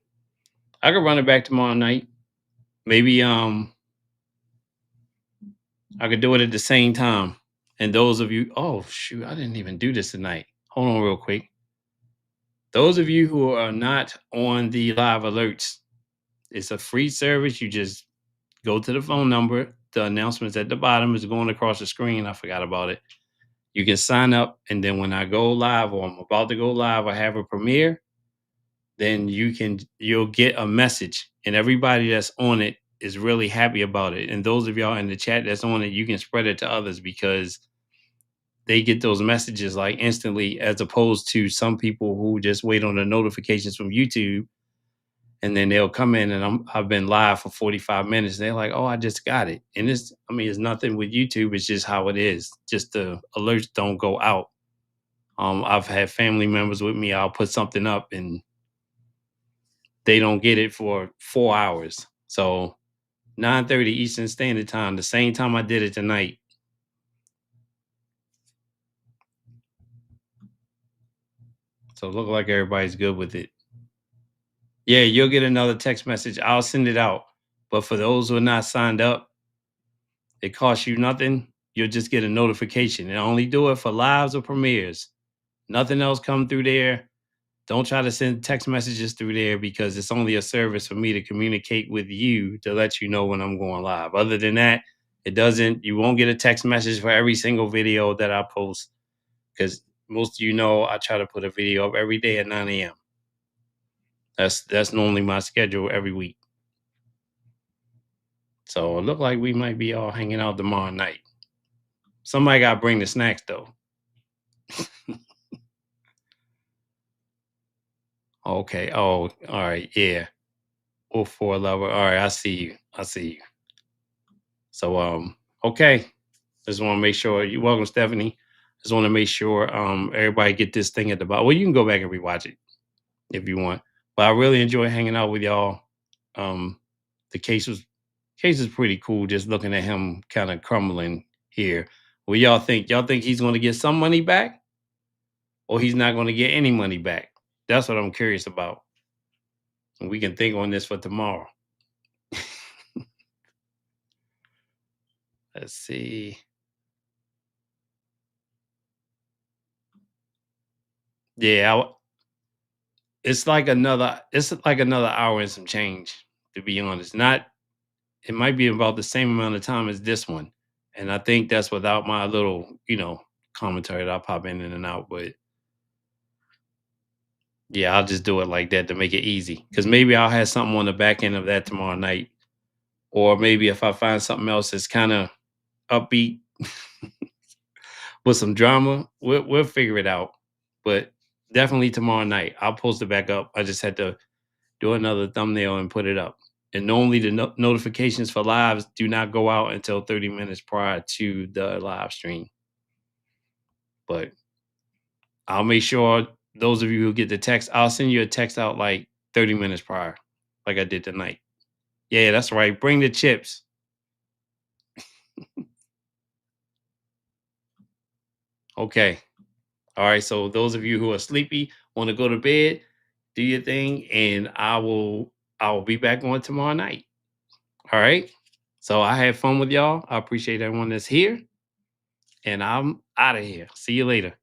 I could run it back tomorrow night. Maybe I could do it at the same time. And those of you, oh shoot, I didn't even do this tonight. Hold on real quick. Those of you who are not on the live alerts, it's a free service. You just go to the phone number. The announcements at the bottom is going across the screen. I forgot about it. You can sign up, and then when I go live or I'm about to go live or have a premiere, then you'll get a message, and everybody that's on it is really happy about it. And those of y'all in the chat that's on it, you can spread it to others because they get those messages like instantly, as opposed to some people who just wait on the notifications from YouTube, and then they'll come in and I've been live for 45 minutes. They're like, oh, I just got it. And it's nothing with YouTube. It's just how it is. Just the alerts don't go out. I've had family members with me. I'll put something up and they don't get it for 4 hours. So 9:30 Eastern Standard Time, the same time I did it tonight. So it look like everybody's good with it. Yeah, you'll get another text message. I'll send it out. But for those who are not signed up, it costs you nothing. You'll just get a notification. And only do it for lives or premieres. Nothing else come through there. Don't try to send text messages through there because it's only a service for me to communicate with you to let you know when I'm going live. Other than that, you won't get a text message for every single video that I post because most of you know I try to put a video up every day at 9 a.m. That's normally my schedule every week. So it look like we might be all hanging out tomorrow night. Somebody got to bring the snacks though. Okay. Oh, all right. Yeah. 04 lover. All right. I see you. So, okay. Just want to make sure you're welcome, Stephanie. Just want to make sure everybody get this thing at the bottom. Well, you can go back and rewatch it if you want. But I really enjoy hanging out with y'all. The case is pretty cool. Just looking at him kind of crumbling here. What y'all think? Y'all think he's going to get some money back, or he's not going to get any money back? That's what I'm curious about. And we can think on this for tomorrow. Let's see. Yeah, it's like another hour and some change, to be honest. It might be about the same amount of time as this one. And I think that's without my little, commentary that I pop in and out. But yeah, I'll just do it like that to make it easy. Because maybe I'll have something on the back end of that tomorrow night. Or maybe if I find something else that's kind of upbeat with some drama, we'll figure it out. But definitely tomorrow night, I'll post it back up. I just had to do another thumbnail and put it up. And normally the notifications for lives do not go out until 30 minutes prior to the live stream. But I'll make sure those of you who get the text, I'll send you a text out like 30 minutes prior, like I did tonight. Yeah, that's right. Bring the chips. Okay. All right. So those of you who are sleepy, want to go to bed, do your thing, and I will be back on tomorrow night. All right. So I had fun with y'all. I appreciate everyone that's here. And I'm out of here. See you later.